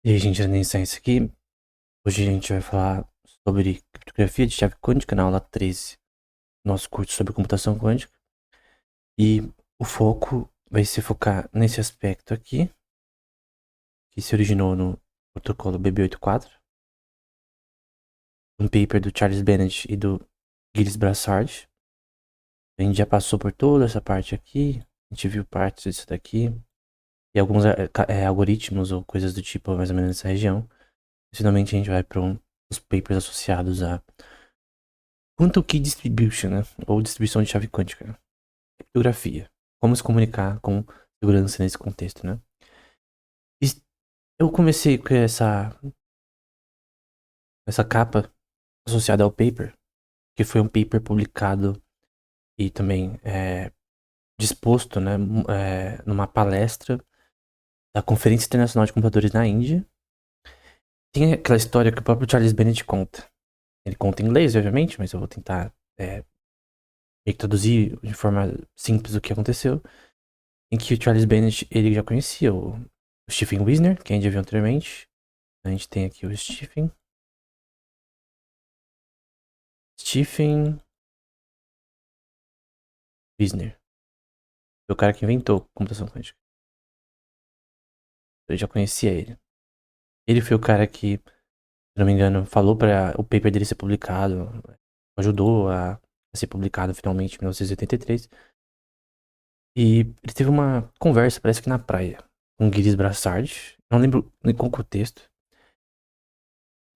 E aí, gente, iniciar isso aqui. Hoje a gente vai falar sobre criptografia de chave quântica na aula 13, nosso curso sobre computação quântica. E o foco vai se focar nesse aspecto aqui, que se originou no protocolo BB84, um paper do Charles Bennett e do Gilles Brassard. A gente já passou por toda essa parte aqui, a gente viu partes disso daqui, e alguns algoritmos ou coisas do tipo, mais ou menos nessa região. Finalmente a gente vai para os papers associados a quanto key distribution, né? Ou distribuição de chave quântica, né? Criptografia. Como se comunicar com segurança nesse contexto, né? E eu comecei com essa capa associada ao paper, que foi um paper publicado e também disposto, né? Numa palestra da Conferência Internacional de Computadores na Índia. Tem aquela história que o próprio Charles Bennett conta. Ele conta em inglês, obviamente, mas eu vou tentar meio que traduzir de forma simples o que aconteceu. Em que o Charles Bennett, ele já conhecia o Stephen Wisner, que a gente já viu anteriormente. A gente tem aqui o Stephen Wisner. Foi o cara que inventou computação quântica. Eu já conhecia ele. Ele foi o cara que, se não me engano, falou para o paper dele ser publicado, ajudou a ser publicado finalmente em 1983. E ele teve uma conversa, parece que na praia, com o Gilles Brassard. Não lembro em qual contexto.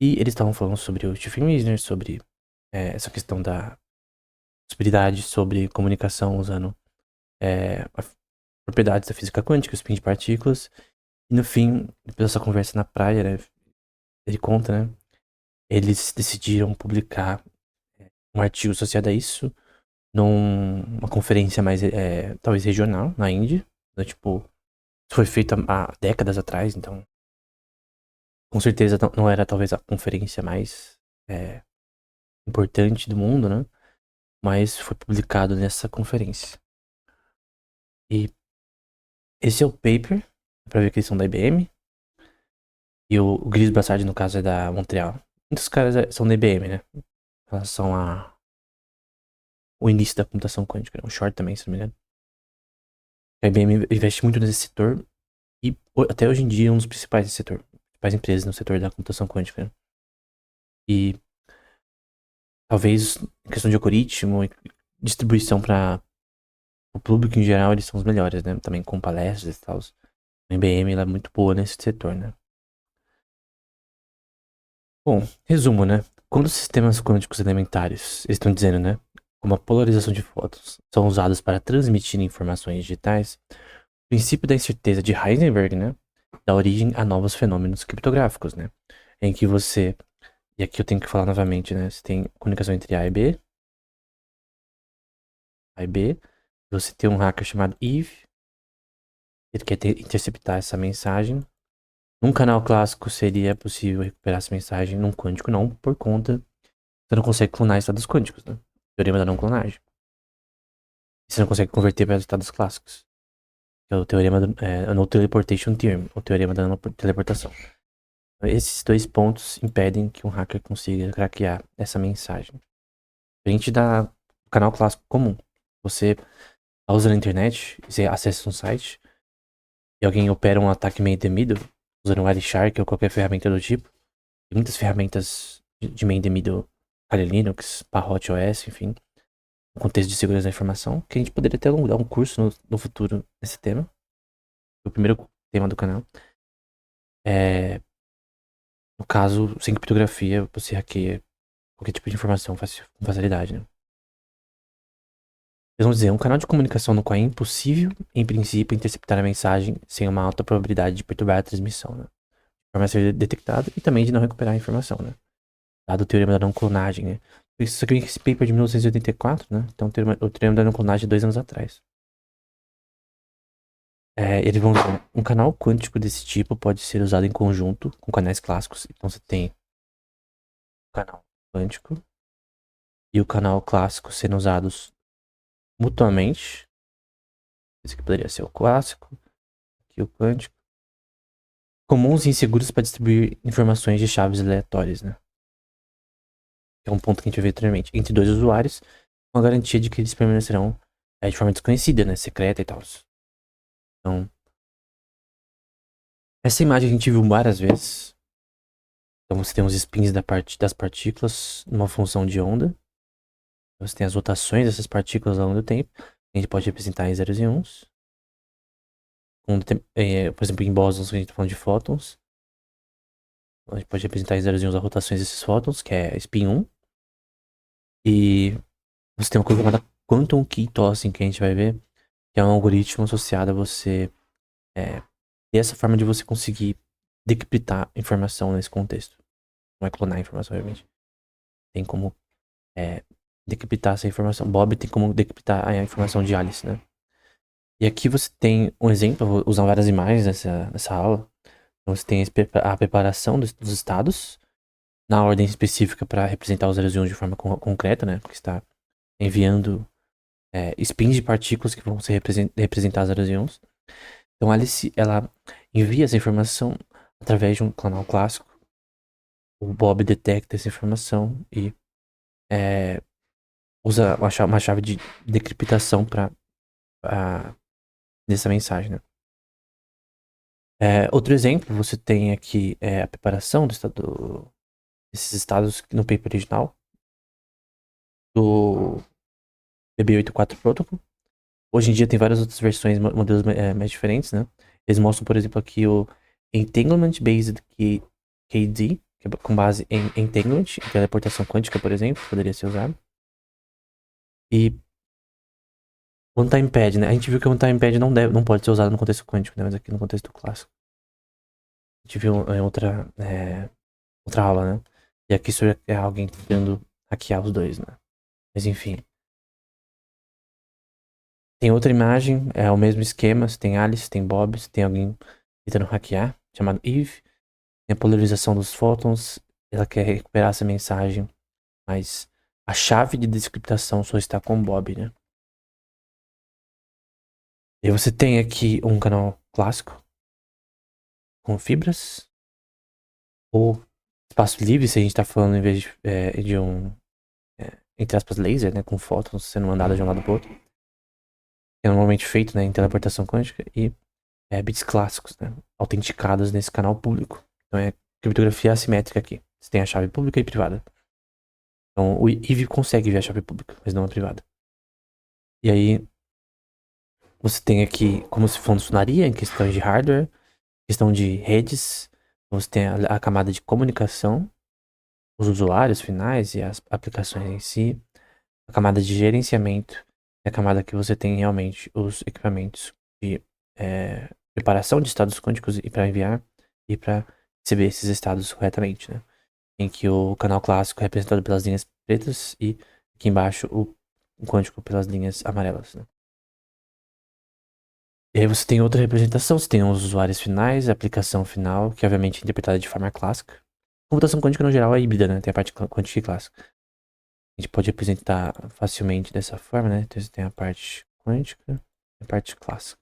E eles estavam falando sobre o Stephen Wisner, sobre essa questão da possibilidade sobre comunicação usando propriedades da física quântica, o spin de partículas. E no fim, depois dessa conversa na praia, né, ele conta, né, eles decidiram publicar um artigo associado a isso numa conferência mais, talvez regional, na Índia. Então, tipo, isso foi feito há décadas atrás, então com certeza não era talvez a conferência mais importante do mundo, né? Mas foi publicado nessa conferência. E esse é o paper, pra ver que eles são da IBM. E o Gris Brassard, no caso, é da Montreal. Muitos caras são da IBM, né? Em relação o início da computação quântica. O short também, se não me engano. A IBM investe muito nesse setor. E até hoje em dia é um dos principais desse setor. Principais empresas no setor da computação quântica, né? E talvez em questão de algoritmo e distribuição para o público em geral, eles são os melhores, né? Também com palestras e tal. A IBM ela é muito boa nesse setor, né? Bom, resumo, né? Quando os sistemas quânticos elementares, eles estão dizendo, né? Como a polarização de fótons são usados para transmitir informações digitais, o princípio da incerteza de Heisenberg, né? Dá origem a novos fenômenos criptográficos, né? Em que você, e aqui eu tenho que falar novamente, né? Você tem comunicação entre A e B, você tem um hacker chamado Eve, ele quer interceptar essa mensagem. Num canal clássico seria possível recuperar essa mensagem, num quântico não, por conta você não consegue clonar estados quânticos, né? Teorema da não clonagem. E você não consegue converter para estados clássicos. Que é o teorema do, no teleportation theorem, o teorema da não teleportação. Esses dois pontos impedem que um hacker consiga craquear essa mensagem. Diferente do canal clássico comum. Você tá usando a internet, você acessa um site e alguém opera um ataque meio temido, usando um Wireshark ou qualquer ferramenta do tipo. Tem muitas ferramentas de main the middle, Kali Linux, Parrot OS, enfim, no contexto de segurança da informação, que a gente poderia até dar um curso no futuro nesse tema. O primeiro tema do canal. No caso, sem criptografia, você hackeia qualquer tipo de informação com facilidade, né? Eles vão dizer, um canal de comunicação no qual é impossível, em princípio, interceptar a mensagem sem uma alta probabilidade de perturbar a transmissão, né? De forma a ser detectado e também de não recuperar a informação, né? Dado o teorema da não clonagem, né? Isso aqui é esse paper de 1984, né? Então o teorema da não clonagem de 2 anos atrás. Eles vão dizer, um canal quântico desse tipo pode ser usado em conjunto com canais clássicos. Então você tem o canal quântico e o canal clássico sendo usados mutuamente. Esse aqui poderia ser o clássico, aqui o quântico. comuns e inseguros para distribuir informações de chaves aleatórias, né? Que é um ponto que a gente vai ver anteriormente. Entre dois usuários, com a garantia de que eles permanecerão de forma desconhecida, né? Secreta e tal. Então, essa imagem a gente viu várias vezes. Então você tem os spins das partículas numa função de onda. Você tem as rotações dessas partículas ao longo do tempo. A gente pode representar em zeros e uns. Por exemplo, em bósons, a gente está falando de fótons. A gente pode representar em zeros e uns as rotações desses fótons, que é spin 1. E você tem uma coisa chamada Quantum Key Tossing, que a gente vai ver, que é um algoritmo associado a você ter essa forma de você conseguir decriptar informação nesse contexto. Não é clonar a informação, obviamente. Tem como decriptar essa informação. Bob tem como decriptar a informação de Alice, né? E aqui você tem um exemplo, eu vou usar várias imagens nessa aula. Então você tem a preparação dos estados na ordem específica para representar os zeros e uns de forma concreta, né? Porque está enviando spins de partículas que vão ser representar os zeros e uns. Então a Alice, ela envia essa informação através de um canal clássico. O Bob detecta essa informação e usa uma chave de decriptação para dessa mensagem, né? Outro exemplo, você tem aqui a preparação desses estados no paper original do BB84 Protocol. Hoje em dia tem várias outras versões, modelos mais diferentes, né? Eles mostram, por exemplo, aqui o Entanglement Based KD, que é com base em Entanglement, em teleportação quântica, por exemplo, poderia ser usado. E One Time Pad, né? A gente viu que o One Time Pad não pode ser usado no contexto quântico, né? Mas aqui no contexto clássico. A gente viu em outra aula, né? E aqui isso é alguém tentando hackear os dois, né? Mas enfim. Tem outra imagem, é o mesmo esquema. Você tem Alice, tem Bob, você tem alguém tentando hackear, chamado Eve. Tem a polarização dos fótons. Ela quer recuperar essa mensagem, mas a chave de descriptação só está com o Bob, né? E você tem aqui um canal clássico com fibras. Ou espaço livre, se a gente está falando em vez de um, entre aspas, laser, né? Com fótons sendo mandados de um lado para o outro. Que é normalmente feito, né, em teleportação quântica. E bits clássicos, né? Autenticados nesse canal público. Então é criptografia assimétrica aqui. Você tem a chave pública e privada. Então o Eve consegue ver a chave pública, mas não a privada. E aí você tem aqui como se funcionaria em questões de hardware, questão de redes. Então, você tem a camada de comunicação, os usuários finais e as aplicações em si. A camada de gerenciamento é a camada que você tem realmente os equipamentos de preparação de estados quânticos e para enviar e para receber esses estados corretamente, né? Em que o canal clássico é representado pelas linhas pretas e aqui embaixo o quântico pelas linhas amarelas, né? E aí você tem outra representação, você tem os usuários finais, a aplicação final, que obviamente é interpretada de forma clássica. Computação quântica no geral é híbrida, né? Tem a parte quântica e clássica. A gente pode representar facilmente dessa forma, né? Então você tem a parte quântica e a parte clássica.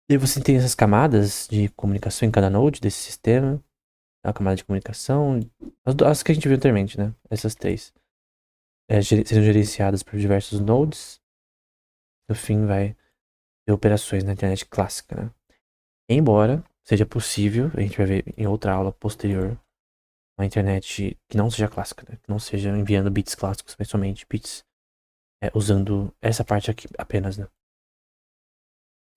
E aí você tem essas camadas de comunicação em cada node desse sistema. A camada de comunicação, as que a gente viu anteriormente, né? Essas três. Seriam gerenciadas por diversos nodes. No fim, vai ter operações na internet clássica, né? Embora seja possível, a gente vai ver em outra aula posterior, uma internet que não seja clássica, né? Que não seja enviando bits clássicos, mas somente bits usando essa parte aqui apenas, né?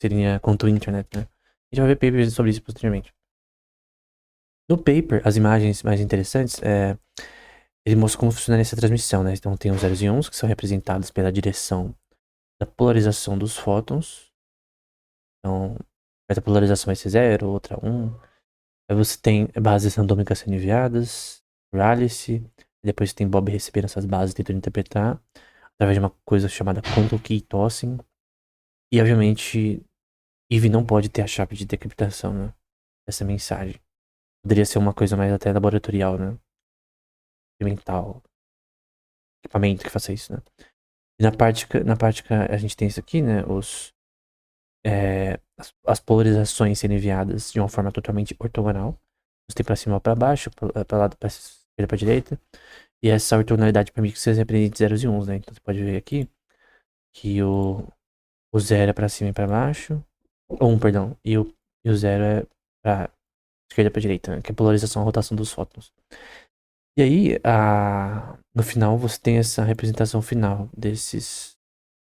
Seria quanto internet, né? A gente vai ver papers sobre isso posteriormente. No paper, as imagens mais interessantes ele mostra como funcionaria essa transmissão, né? Então tem os zeros e uns que são representados pela direção da polarização dos fótons. Então, essa polarização vai ser 0, outra 1. Aí você tem bases randômicas sendo enviadas por Alice. Depois tem Bob recebendo essas bases tentando interpretar através de uma coisa chamada Quantum Key Tossing. E obviamente, Eve não pode ter a chave de decriptação, né? Dessa mensagem. Poderia ser uma coisa mais até laboratorial, né? Experimental. Equipamento que faça isso, né? E na prática a gente tem isso aqui, né? as polarizações serem enviadas de uma forma totalmente ortogonal. Você tem pra cima ou pra baixo, pra lado, pra esquerda, pra direita. E essa ortogonalidade permite que você represente zeros e uns, né? Então você pode ver aqui que o zero é pra cima e pra baixo. Ou um, perdão. E o zero é pra esquerda e pra direita, né? Que é a polarização, a rotação dos fótons. E aí, no final, você tem essa representação final desses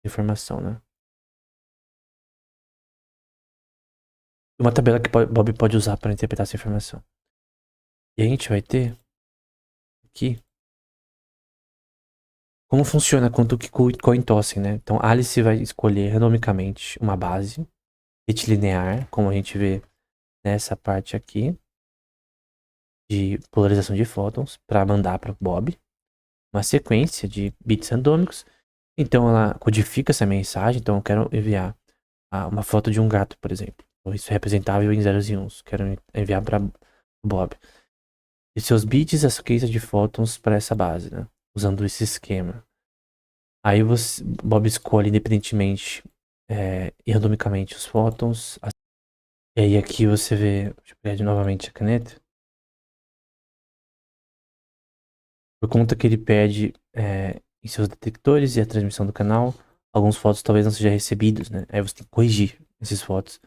informação, né? Uma tabela que Bob pode usar para interpretar essa informação. E a gente vai ter aqui como funciona quanto que coin tossem, né? Então, Alice vai escolher randomicamente uma base retilinear, como a gente vê nessa parte aqui, de polarização de fótons, para mandar para Bob uma sequência de bits randômicos. Então, ela codifica essa mensagem. Então, eu quero enviar uma foto de um gato, por exemplo. Então, isso é representável em zeros e uns. Quero enviar para Bob. E seus bits, a sequência de fótons para essa base, né? Usando esse esquema. Aí Bob escolhe independentemente e randomicamente os fótons. E aí aqui você vê, deixa eu pegar novamente a caneta. Por conta que ele pede em seus detectores e a transmissão do canal, alguns fótons talvez não sejam recebidos, né? Aí você tem que corrigir esses fótons.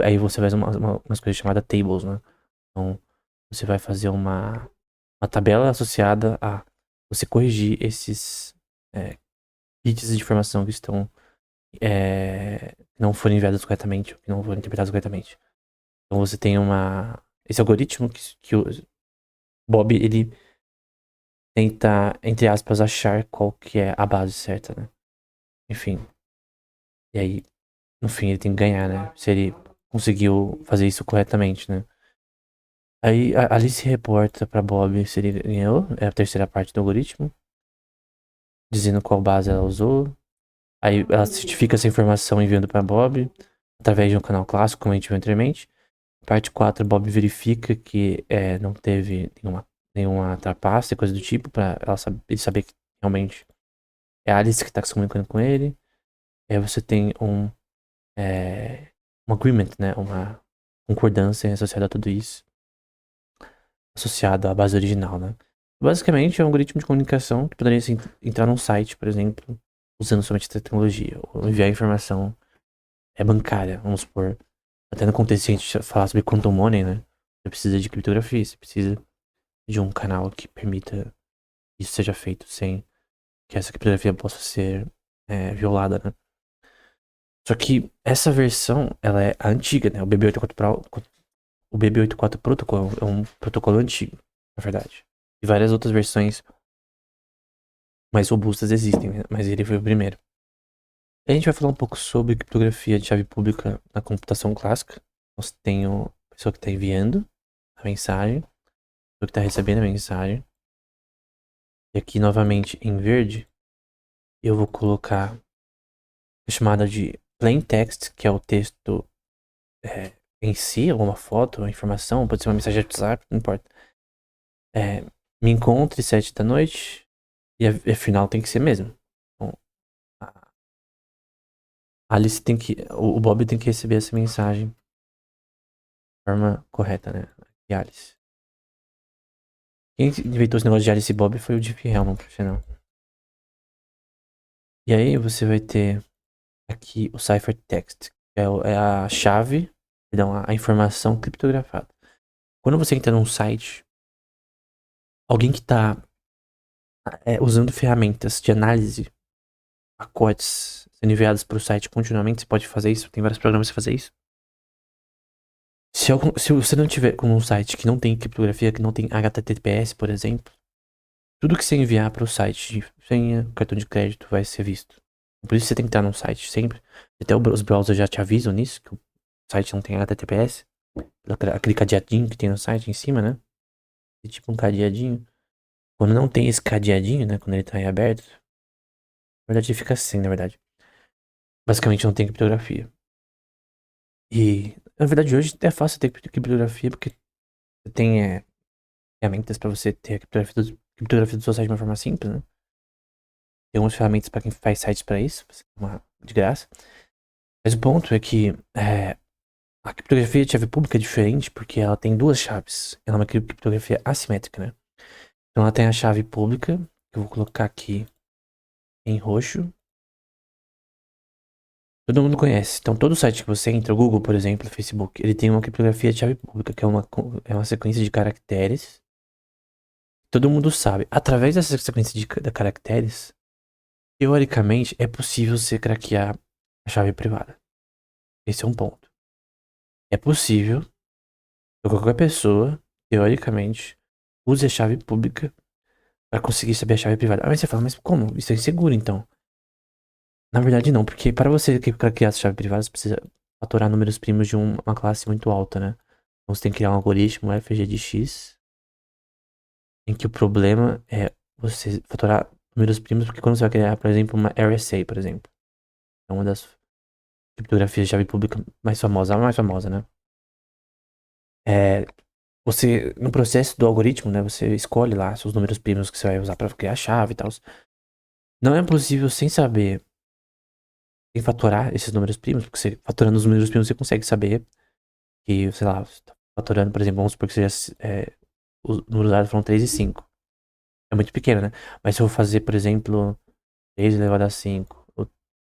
Aí você faz umas coisas chamadas tables, né? Então você vai fazer uma tabela associada a você corrigir esses bits de informação que estão que não foram enviados corretamente, ou que não foram interpretados corretamente. Então você tem esse algoritmo que o Bob, ele tenta, entre aspas, achar qual que é a base certa, né? Enfim. E aí, no fim, ele tem que ganhar, né? Se ele conseguiu fazer isso corretamente, né? Aí a Alice reporta pra Bob se ele ganhou, é a terceira parte do algoritmo, dizendo qual base ela usou. Aí ela certifica essa informação enviando pra Bob, através de um canal clássico, como a gente viu anteriormente. Parte 4, Bob verifica que não teve nenhuma trapaça e coisa do tipo, pra ele saber que realmente é a Alice que tá se comunicando com ele. Aí você tem um agreement, né? Uma concordância associada a tudo isso, associada à base original, né? Basicamente é um algoritmo de comunicação que poderia entrar num site, por exemplo, usando somente tecnologia, ou enviar informação bancária, vamos supor. Até no contexto que a gente falar sobre quantum money, né? Você precisa de criptografia, você precisa de um canal que permita isso seja feito sem que essa criptografia possa ser violada, né? Só que essa versão, ela é a antiga, né? O BB84 Protocol é um protocolo antigo, na verdade. E várias outras versões mais robustas existem, né? Mas ele foi o primeiro. A gente vai falar um pouco sobre criptografia de chave pública na computação clássica. Você tem a pessoa que está enviando a mensagem, a pessoa que está recebendo a mensagem. E aqui, novamente, em verde, eu vou colocar a chamada de plain text, que é o texto em si, ou uma foto, uma informação, pode ser uma mensagem de WhatsApp, não importa. Me encontre 7 da noite, e a final tem que ser mesmo. Então, a Alice tem que. O Bob tem que receber essa mensagem de forma correta, né? E Alice. Quem inventou esse negócio de Alice e Bob foi o Jeff Hellman, por sinal. E aí você vai ter aqui o ciphertext, que é a chave, perdão, a informação criptografada. Quando você entra num site, alguém que está usando ferramentas de análise, pacotes sendo enviados para o site continuamente, você pode fazer isso, tem vários programas para fazer isso. Se você não tiver com um site que não tem criptografia, que não tem HTTPS, por exemplo, tudo que você enviar para o site de senha, cartão de crédito vai ser visto. Por isso você tem que estar num site sempre. Até os browsers já te avisam nisso, que o site não tem HTTPS. Aquele cadeadinho que tem no site em cima, né? É tipo um cadeadinho. Quando não tem esse cadeadinho, né? Quando ele tá em aberto, na verdade ele fica assim, na verdade. Basicamente não tem criptografia. E, na verdade, hoje é fácil ter criptografia porque você tem ferramentas pra você ter a criptografia do seu site de uma forma simples, né? Tem umas ferramentas pra quem faz sites pra isso, de graça. Mas o ponto é que a criptografia de chave pública é diferente porque ela tem duas chaves. Ela é uma criptografia assimétrica, né? Então ela tem a chave pública, que eu vou colocar aqui em roxo. Todo mundo conhece. Então todo site que você entra, o Google, por exemplo, o Facebook, ele tem uma criptografia de chave pública, que é uma sequência de caracteres. Todo mundo sabe. Através dessa sequência de caracteres, teoricamente, é possível você craquear a chave privada. Esse é um ponto. É possível que qualquer pessoa, teoricamente, use a chave pública para conseguir saber a chave privada. Aí você fala, mas como? Isso é inseguro, então. Na verdade, não, porque para você craquear essa chave privada, você precisa fatorar números primos de uma classe muito alta, né? Então você tem que criar um algoritmo FG de X, em que o problema é você fatorar números primos, porque quando você vai criar, por exemplo, uma RSA, por exemplo, é uma das criptografias de chave pública mais famosa, a mais famosa, né? É, você, no processo do algoritmo, né, você escolhe lá os números primos que você vai usar para criar a chave e tal. Não é possível sem saber, sem fatorar esses números primos, porque você, fatorando os números primos você consegue saber que, sei lá, você tá fatorando, por exemplo, vamos supor que seja, os números dados foram 3 e 5. É muito pequeno, né? Mas se eu for fazer, por exemplo, 3 elevado a 5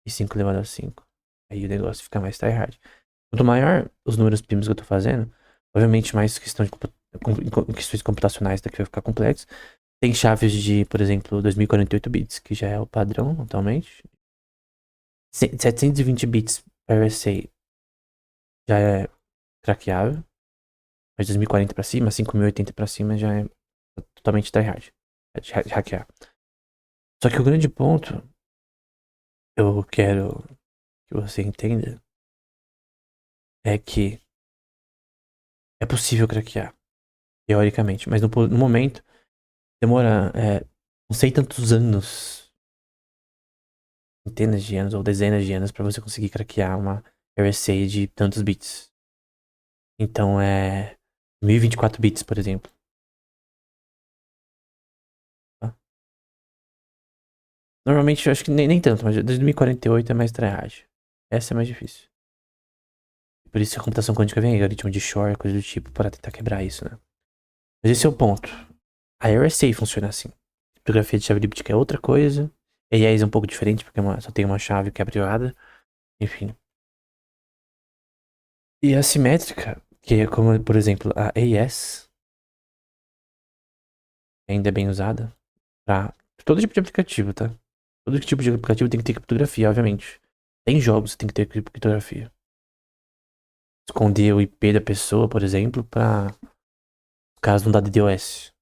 e 5 elevado a 5, aí o negócio fica mais tryhard. Quanto maior os números primos que eu tô fazendo, obviamente mais questão de questões computacionais daqui vai ficar complexo. Tem chaves de, por exemplo, 2048 bits, que já é o padrão atualmente. 720 bits per RSA já é craqueável. Mas 2040 pra cima, 5080 pra cima já é totalmente tryhard. É de hackear. Só que o grande ponto, eu quero que você entenda, é que é possível craquear, teoricamente. Mas no momento, demora, não sei tantos anos, centenas de anos ou dezenas de anos pra você conseguir craquear uma RSA de tantos bits. Então é 1024 bits, por exemplo. Tá? Normalmente eu acho que nem tanto, mas 2048 é mais tryhard. Essa é mais difícil. Por isso a computação quântica vem aí, algoritmo de Shor, coisa do tipo, para tentar quebrar isso, né? Mas esse é o ponto. A RSA funciona assim. Criptografia de chave elíptica é outra coisa. AES é um pouco diferente, porque só tem uma chave que é privada. Enfim. E a simétrica, que é como, por exemplo, a AES, ainda é bem usada para todo tipo de aplicativo, tá? Todo tipo de aplicativo tem que ter criptografia, obviamente. Tem jogos que tem que ter criptografia. Esconder o IP da pessoa, por exemplo, para caso não dá DDoS.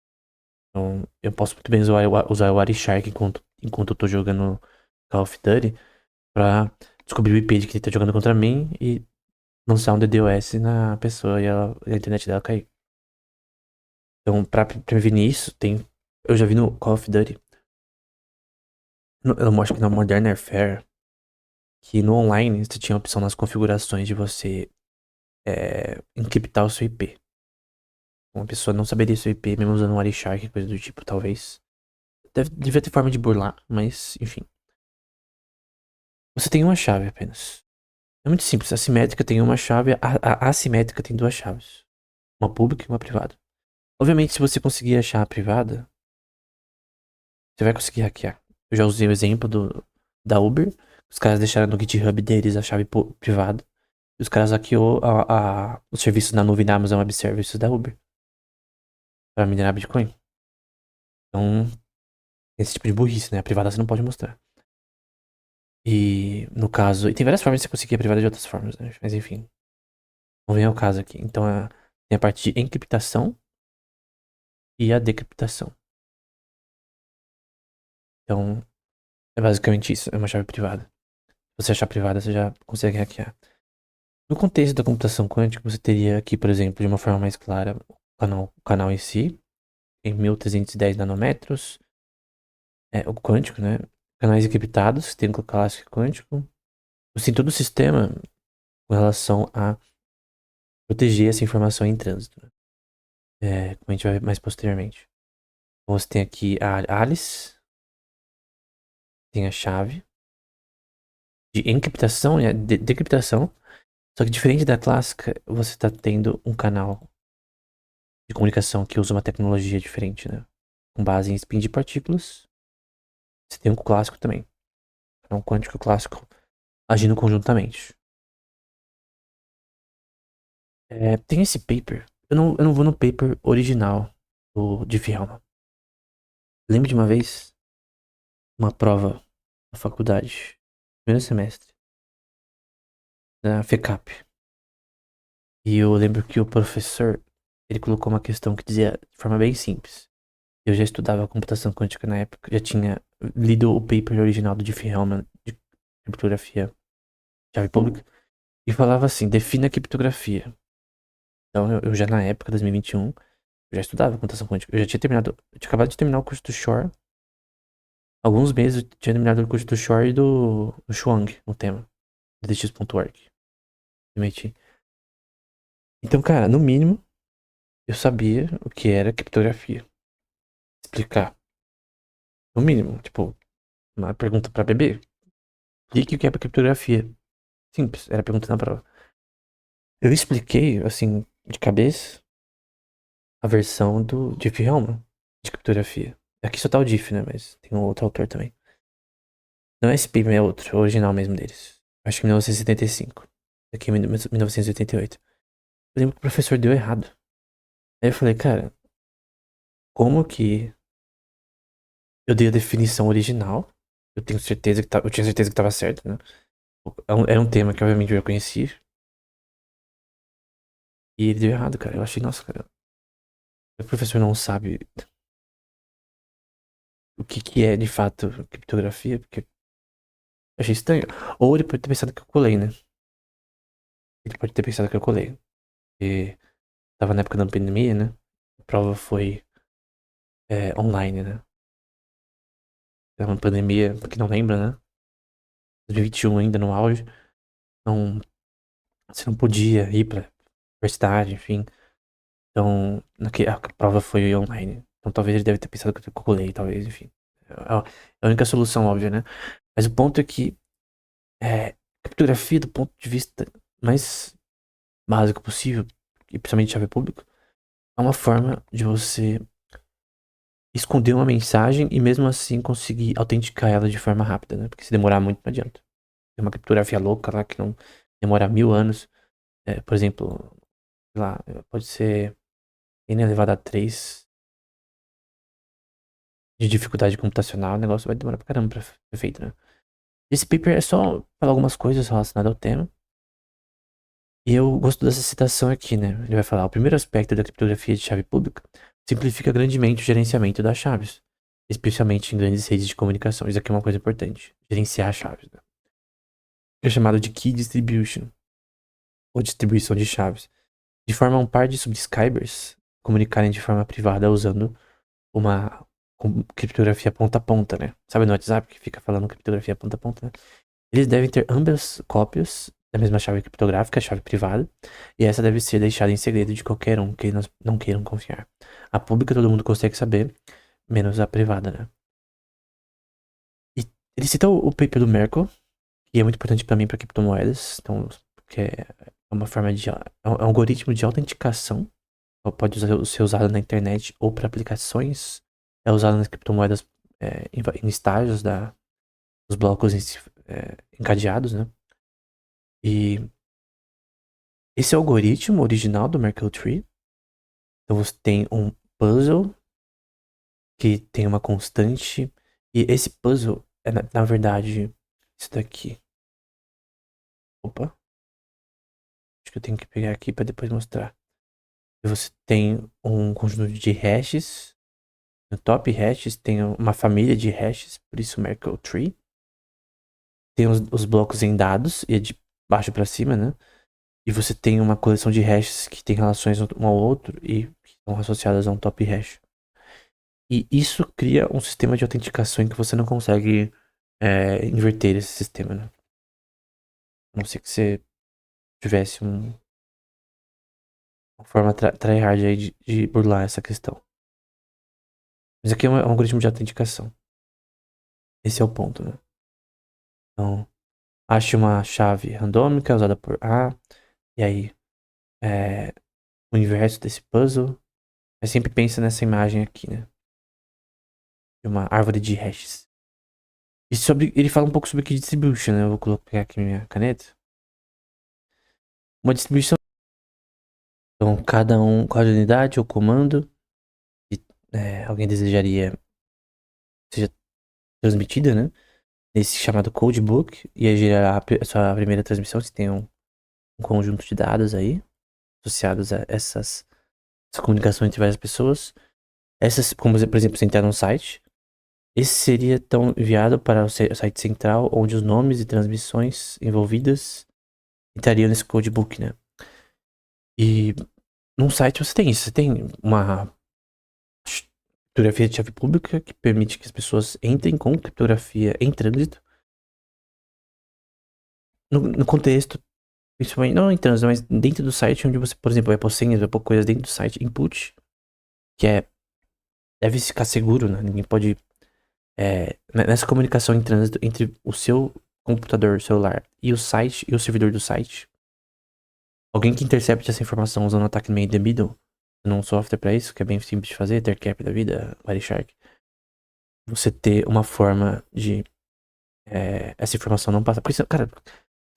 Então, eu posso muito bem usar o Wireshark enquanto eu tô jogando Call of Duty pra descobrir o IP de quem tá jogando contra mim e lançar um DDoS na pessoa e a internet dela cair. Então, pra prevenir isso, eu já vi no Call of Duty, eu acho que na Modern Warfare, que no online você tinha a opção nas configurações de você encriptar o seu IP. Uma pessoa não saberia seu IP mesmo usando um Wireshark, coisa do tipo, talvez. Devia ter forma de burlar, mas enfim. Você tem uma chave apenas. É muito simples. A simétrica tem uma chave, a assimétrica tem duas chaves. Uma pública e uma privada. Obviamente, se você conseguir achar a privada, você vai conseguir hackear. Eu já usei o exemplo da Uber. Os caras deixaram no GitHub deles a chave privada. E os caras hackeou os serviços na nuvem da Amazon Web Services da Uber. Pra minerar Bitcoin. Então, esse tipo de burrice, né? A privada você não pode mostrar. E, no caso... E tem várias formas de você conseguir a privada de outras formas, né? Mas, enfim. Não vem ao caso aqui. Então, tem a parte de encriptação e a decriptação. Então, é basicamente isso. É uma chave privada. Se você achar privada, você já consegue hackear. No contexto da computação quântica, você teria aqui, por exemplo, de uma forma mais clara, o canal em si, em 1310 nanômetros. O quântico, né? Canais encriptados, tem o clássico quântico. Assim, todo o sistema com relação a proteger essa informação em trânsito, né? Como a gente vai ver mais posteriormente. Então, você tem aqui a Alice, tem a chave, de encriptação e decriptação. Só que diferente da clássica, você tá tendo um canal de comunicação que usa uma tecnologia diferente, né? Com base em spin de partículas. Você tem um clássico também. É um quântico clássico agindo conjuntamente. Tem esse paper. Eu não vou no paper original do de Fialma. Lembro de uma vez, uma prova na faculdade, primeiro semestre, da FECAP. E eu lembro que o professor, ele colocou uma questão que dizia de forma bem simples. Eu já estudava computação quântica na época, já tinha lido o paper original do Diffie-Hellman de criptografia, chave pública, e falava assim, defina a criptografia. Então eu já na época, 2021, eu já estudava computação quântica. Eu tinha acabado de terminar o curso do Shor. Alguns meses eu tinha terminado o curso do Shor e do Chuang, no tema, DDX.org. Me meti. Então, cara, no mínimo, eu sabia o que era criptografia. Explicar. No mínimo, tipo, uma pergunta pra bebê. Explique o que é criptografia. Simples, era a pergunta na prova. Eu expliquei, assim, de cabeça, a versão do Diffie-Hellman de criptografia. Aqui só tá o Diff, né? Mas tem um outro autor também. Não é esse paper, é outro, é o original mesmo deles. Acho que 1975. Aqui em 1988. Eu lembro que o professor deu errado. Aí eu falei, cara, como que eu dei a definição original? Eu tenho certeza que eu tinha certeza que tava certo, né? Era um tema que obviamente eu já conhecia. E ele deu errado, cara. Eu achei, nossa, cara, o professor não sabe o que que é de fato criptografia, porque eu achei estranho. Ou ele pode ter pensado que eu colei, né? Ele pode ter pensado que eu colei. E tava na época da pandemia, né? A prova foi online, né? Era uma pandemia, pra quem não lembra, né? 2021 ainda no auge. Não, você não podia ir pra universidade, enfim. Então, a prova foi online. Então talvez ele deve ter pensado que eu colei, talvez, enfim. É a única solução óbvia, né? Mas o ponto é que criptografia, do ponto de vista mais básico possível, e principalmente chave pública, é uma forma de você esconder uma mensagem e mesmo assim conseguir autenticar ela de forma rápida, né? Porque se demorar muito não adianta. Tem uma criptografia louca lá que não demora 1000 anos. Por exemplo, sei lá, pode ser n elevado a 3 de dificuldade computacional, o negócio vai demorar pra caramba pra ser feito, né? Esse paper é só falar algumas coisas relacionadas ao tema. E eu gosto dessa citação aqui, né? Ele vai falar: o primeiro aspecto da criptografia de chave pública simplifica grandemente o gerenciamento das chaves, especialmente em grandes redes de comunicação. Isso aqui é uma coisa importante: gerenciar chaves, né? É chamado de key distribution, ou distribuição de chaves, de forma a um par de subscribers comunicarem de forma privada usando uma criptografia ponta a ponta, né? Sabe no WhatsApp que fica falando criptografia ponta a ponta, né? Eles devem ter ambas cópias da mesma chave criptográfica, a chave privada, e essa deve ser deixada em segredo de qualquer um que nós não queiram confiar. A pública todo mundo consegue saber, menos a privada, né? E ele cita o paper do Merkle, que é muito importante para mim para criptomoedas, então, porque é uma forma de um algoritmo de autenticação, pode ser usado na internet ou para aplicações, é usado nas criptomoedas em estágios dos blocos encadeados, né? E esse algoritmo original do Merkle Tree, então você tem um puzzle que tem uma constante, e esse puzzle é na verdade isso daqui. Opa, acho que eu tenho que pegar aqui para depois mostrar. E você tem um conjunto de hashes, no top hashes tem uma família de hashes, por isso Merkle Tree. Tem os blocos em dados, e é de baixo para cima, né? E você tem uma coleção de hashes que tem relações um ao outro e que estão associadas a um top hash. E isso cria um sistema de autenticação em que você não consegue inverter esse sistema, né? A não ser que você tivesse uma forma tryhard aí de burlar essa questão. Mas aqui é um algoritmo de autenticação. Esse é o ponto, né? Então, Ache uma chave randômica usada por A. E aí, o universo desse puzzle. Eu sempre penso nessa imagem aqui, né? De uma árvore de hashes. E ele fala um pouco sobre key distribution, né? Eu vou colocar aqui minha caneta. Uma distribuição. Então, cada unidade ou comando que alguém desejaria seja transmitida, né? Nesse chamado codebook. E aí gerará a sua primeira transmissão. Se tem um conjunto de dados aí associados a essa comunicação entre várias pessoas. Essas, como por exemplo, você entrar num site. Esse seria então enviado para o site central, onde os nomes e transmissões envolvidas entrariam nesse codebook, né? E num site você tem isso, você tem uma criptografia de chave pública que permite que as pessoas entrem com criptografia em trânsito. No contexto, principalmente, não em trânsito, mas dentro do site, onde você, por exemplo, vai pôr senhas, vai pôr coisas dentro do site, input, que deve ficar seguro, né? Ninguém pode. Nessa comunicação em trânsito entre o seu computador celular e o site e o servidor do site, alguém que intercepte essa informação usando um ataque meio indebido, num software pra isso, que é bem simples de fazer, Tercap da vida, Wireshark, você ter uma forma de essa informação não passar. Porque, cara,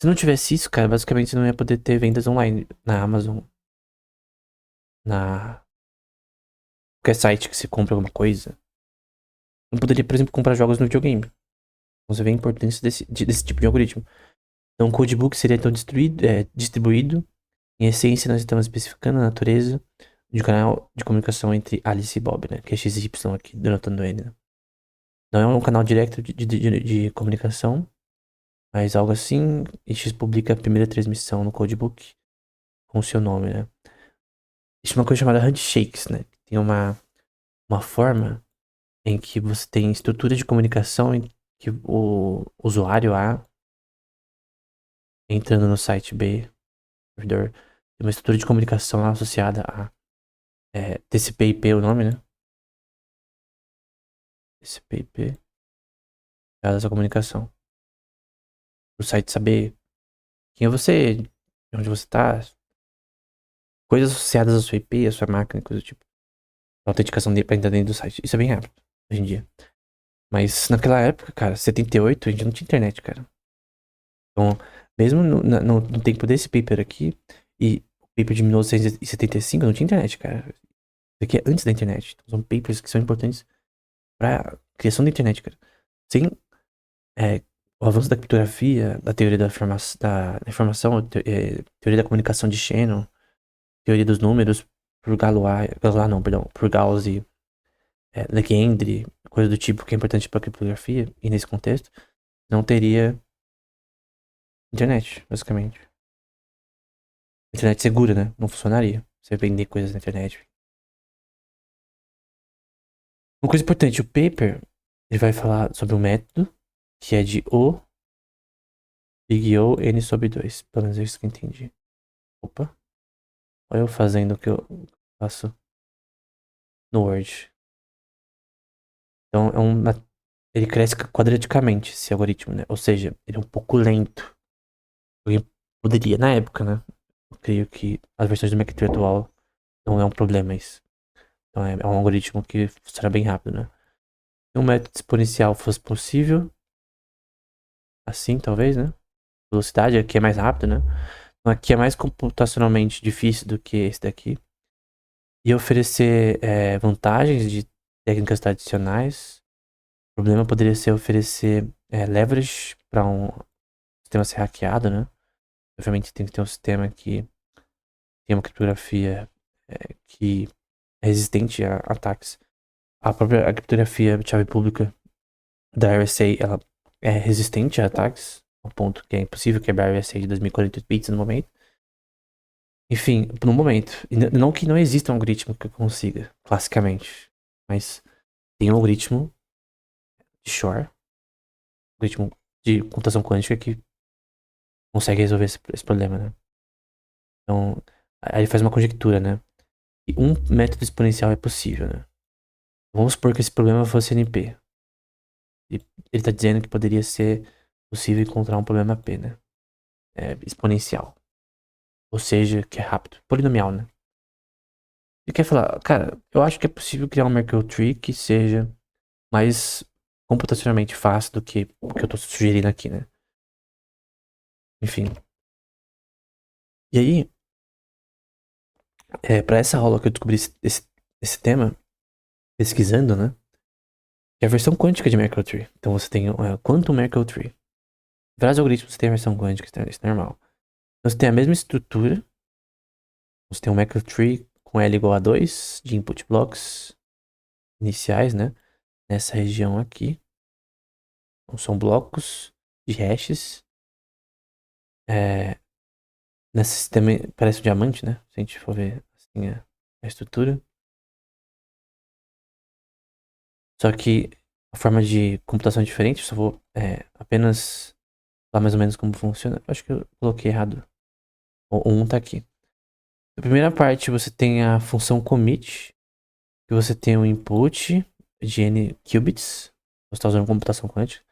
se não tivesse isso, cara, basicamente você não ia poder ter vendas online na Amazon, na qualquer site que você compra alguma coisa. Não poderia, por exemplo, comprar jogos no videogame. Então você vê a importância desse tipo de algoritmo. Então o codebook seria então distribuído. Em essência, nós estamos especificando a natureza de um canal de comunicação entre Alice e Bob, né? Que é XY aqui, denotando ele, né? Não é um canal direto de comunicação, mas algo assim. E X publica a primeira transmissão no codebook com o seu nome, né? Isso é uma coisa chamada handshakes, né? Tem uma forma em que você tem estrutura de comunicação em que o usuário A, entrando no site B, servidor, tem uma estrutura de comunicação lá associada a TCP/IP, é o nome, né? TCP/IP, essa comunicação. O site saber quem é você, de onde você tá, coisas associadas à sua IP, à sua máquina, coisa do tipo. A autenticação pra entrar dentro do site. Isso é bem rápido, hoje em dia. Mas naquela época, cara, 78, a gente não tinha internet, cara. Então, mesmo no tempo desse paper aqui, e o paper de 1975, não tinha internet, cara. Isso aqui é antes da internet. Então, são papers que são importantes pra criação da internet, cara. Sem o avanço da criptografia, da teoria da informação, teoria da comunicação de Shannon, teoria dos números, por por Gauss e Legendre, coisa do tipo que é importante para criptografia, e nesse contexto, não teria internet, basicamente. Internet segura, né? Não funcionaria. Você vender coisas na internet. Uma coisa importante, o paper, ele vai falar sobre um método que é de O, Big O, N sobre 2. Pelo menos é isso que eu entendi. Opa. Olha eu fazendo o que eu faço no Word. Então, ele cresce quadraticamente, esse algoritmo, né? Ou seja, ele é um pouco lento. Alguém poderia, na época, né? Eu creio que as versões do Mac atual não é um problema isso. Então, é um algoritmo que será bem rápido, né? Se um método exponencial fosse possível, assim, talvez, né? Velocidade aqui é mais rápido, né? Então, aqui é mais computacionalmente difícil do que esse daqui. E oferecer vantagens de técnicas tradicionais. O problema poderia ser oferecer leverage para um sistema ser hackeado, né? Obviamente tem que ter um sistema que tem uma criptografia que é resistente a ataques. A própria criptografia de chave pública da RSA, ela é resistente a ataques, ao ponto que é impossível quebrar a RSA de 2048 bits no momento. Enfim, no momento. E não que não exista um algoritmo que consiga, classicamente. Mas tem um algoritmo de Shor, algoritmo de computação quântica que consegue resolver esse problema, né? Então, aí ele faz uma conjectura, né? E um método exponencial é possível, né? Vamos supor que esse problema fosse NP. E ele tá dizendo que poderia ser possível encontrar um problema P, né? Exponencial. Ou seja, que é rápido. Polinomial, né? Você quer falar, cara, eu acho que é possível criar um Merkle Tree que seja mais computacionalmente fácil do que o que eu tô sugerindo aqui, né? Enfim. E aí, pra essa aula que eu descobri esse tema, pesquisando, né? Que é a versão quântica de Merkle Tree. Então você tem Quantum Merkle Tree. Vários algoritmos você tem a versão quântica, isso é normal. Então você tem a mesma estrutura. Você tem um Merkle Tree com L igual a 2 de input blocks iniciais, né? Nessa região aqui. Então, são blocos de hashes. Nesse sistema parece um diamante, né? Se a gente for ver assim a estrutura. Só que a forma de computação é diferente. Eu só vou apenas falar mais ou menos como funciona. Eu acho que eu coloquei errado. O 1 tá aqui. Na primeira parte você tem a função commit. Que você tem um input de n qubits. Você está usando computação quântica.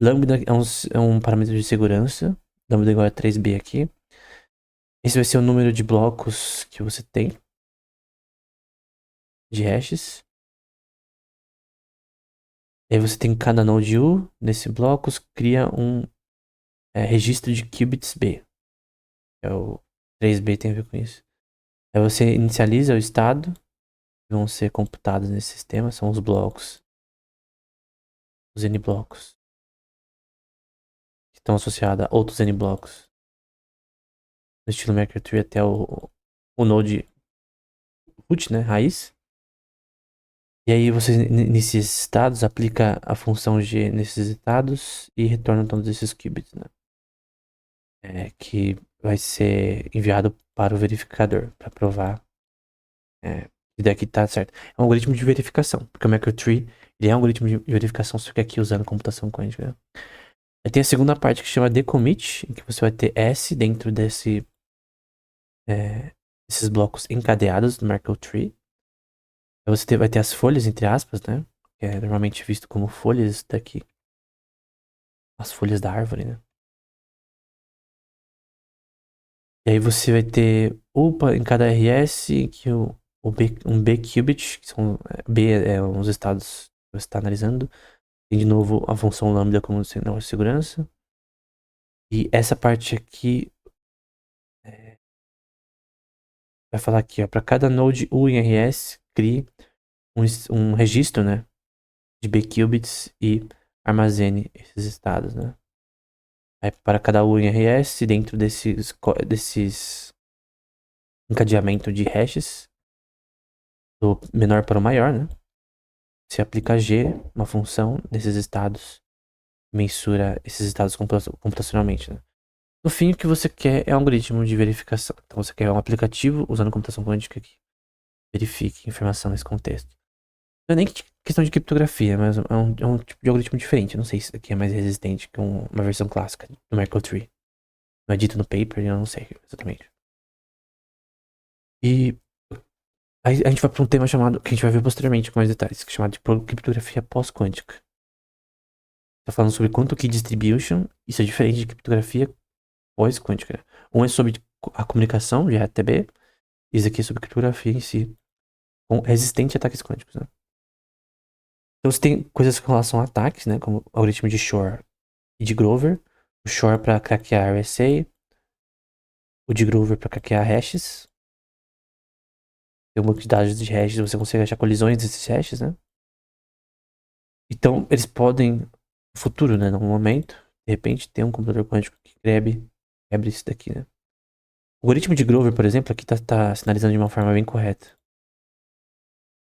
Lambda é um parâmetro de segurança. Lambda igual a 3b aqui. Esse vai ser o número de blocos que você tem. De hashes. E aí você tem cada node U. Nesse blocos cria um registro de qubits B. É o 3B tem a ver com isso. Aí você inicializa o estado. Que vão ser computados nesse sistema. São os blocos. Os N blocos. Que estão associados a outros N blocos. No estilo Merkle Tree até o node root, né? Raiz. E aí você, nesses estados, aplica a função G nesses estados e retorna todos esses qubits, né? Que vai ser enviado para o verificador para provar que daqui tá certo. É um algoritmo de verificação, porque o Merkle Tree ele é um algoritmo de verificação, só que aqui usando computação quântica. Né? Aí tem a segunda parte que chama decommit, em que você vai ter S dentro desses blocos encadeados do Merkle Tree. Aí você vai ter as folhas, entre aspas, né? Que é normalmente visto como folhas daqui. As folhas da árvore, né? E aí você vai ter em cada RS que um B qubit, que são B uns estados que você está analisando. Tem de novo a função lambda como sinal de segurança. E essa parte aqui vai falar aqui, ó, para cada node U em RS, crie um registro, né? De B qubits e armazene esses estados, né? Aí para cada U em RS, dentro desses encadeamento de hashes, do menor para o maior, né? Você aplica G, uma função desses estados, mensura esses estados computacionalmente, né? No fim, o que você quer é um algoritmo de verificação. Então você quer um aplicativo usando computação quântica que verifique informação nesse contexto. Não é nem questão de criptografia, mas é um tipo de algoritmo diferente. Eu não sei se aqui é mais resistente que uma versão clássica do Merkle Tree. Não é dito no paper, eu não sei exatamente. E aí a gente vai para um tema chamado, que a gente vai ver posteriormente com mais detalhes, que é chamado de criptografia pós-quântica. Tá falando sobre quantum key distribution, isso é diferente de criptografia pós-quântica. Né? Um é sobre a comunicação de A até B, e isso aqui é sobre criptografia em si, resistente a ataques quânticos. Né? Então você tem coisas com relação a ataques, né, como o algoritmo de Shor e de Grover. O Shor para craquear RSA, o de Grover para craquear hashes. Tem um banco de dados de hashes, você consegue achar colisões desses hashes, né? Então, eles podem, no futuro, né, num momento, de repente, ter um computador quântico que quebre isso daqui, né? O algoritmo de Grover, por exemplo, aqui tá sinalizando de uma forma bem correta.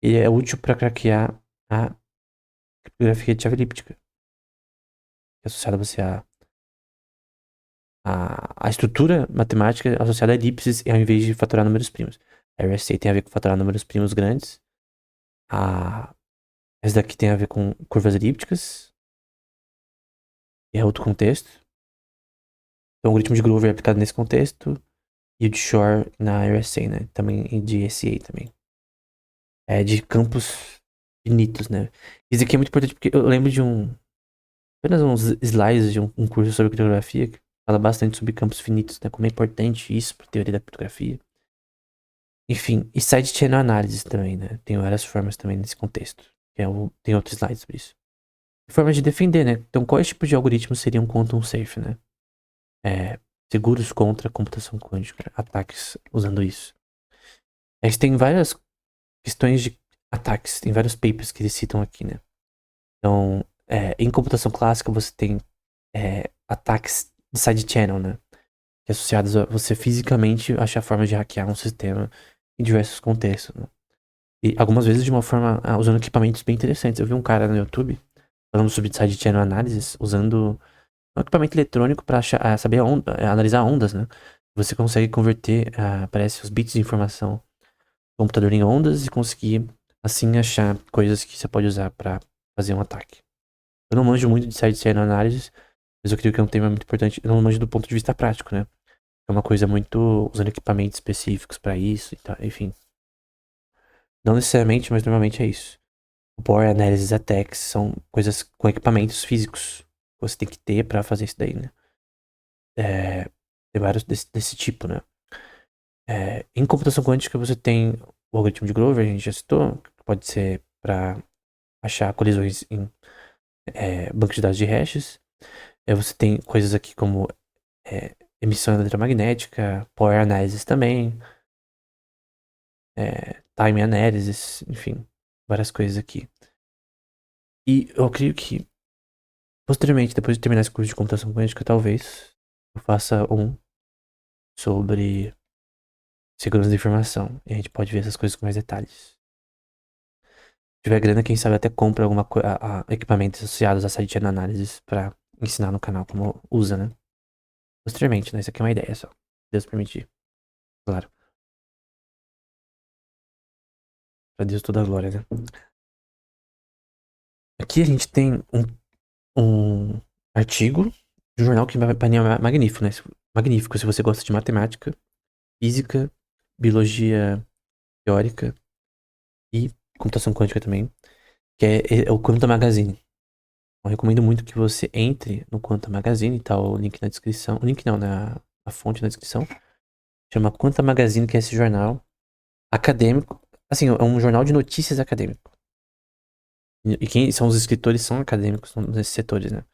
Ele é útil para craquear a criptografia de chave elíptica, que é associada a você a estrutura matemática associada a elipses ao invés de fatorar números primos. A RSA tem a ver com fatorar números primos grandes. Essa daqui tem a ver com curvas elípticas. E é outro contexto. Então, o algoritmo de Grover é aplicado nesse contexto. E o de Shor na RSA, né? Também, e de SA também. É de campos finitos, né? Isso aqui é muito importante porque eu lembro de apenas uns slides de um curso sobre criptografia que fala bastante sobre campos finitos, né? Como é importante isso para a teoria da criptografia. Enfim, e sidechain análise também, né? Tem várias formas também nesse contexto. Tem outros slides sobre isso. Formas de defender, né? Então, quais tipos de algoritmos seriam quantum safe, né? Seguros contra a computação quântica, ataques usando isso. A gente tem várias questões de ataques, tem vários papers que eles citam aqui, né? Então, em computação clássica você tem ataques de side channel, né? Que é associados a você fisicamente achar formas de hackear um sistema em diversos contextos, né? E algumas vezes de uma forma usando equipamentos bem interessantes. Eu vi um cara no YouTube falando sobre side channel analysis usando um equipamento eletrônico para saber analisar ondas, né? Você consegue converter, parece, os bits de informação do computador em ondas e conseguir, assim, achar coisas que você pode usar para fazer um ataque. Eu não manjo muito de side-chain analysis, mas eu creio que é um tema muito importante. Eu não manjo do ponto de vista prático, né? É uma coisa muito usando equipamentos específicos para isso e tal, enfim. Não necessariamente, mas normalmente é isso. O Power Analysis Attacks são coisas com equipamentos físicos que você tem que ter para fazer isso daí, né? Tem vários desse tipo, né? Em computação quântica você tem o algoritmo de Grover, a gente já citou, que pode ser para achar colisões em bancos de dados de hashes. Você tem coisas aqui como emissão eletromagnética, Power Analysis também, Time Analysis, enfim, várias coisas aqui. E eu creio que, posteriormente, depois de terminar esse curso de computação quântica, talvez eu faça um sobre segurança da informação. E a gente pode ver essas coisas com mais detalhes. Se tiver grana, quem sabe até compra alguma equipamentos associados a sidechain analysis pra ensinar no canal como usa, né? Posteriormente, né? Isso aqui é uma ideia só. Deus permitir. Claro. Pra Deus toda a glória, né? Aqui a gente tem um artigo de um jornal que pra mim é magnífico, né? Magnífico se você gosta de matemática, física, biologia teórica e computação quântica também, que é o Quantum Magazine. Eu recomendo muito que você entre no Quantum Magazine, tá o link na descrição. O link não, a fonte na descrição. Chama Quantum Magazine, que é esse jornal acadêmico. Assim, é um jornal de notícias acadêmico. E quem são os escritores são acadêmicos nesses setores, né?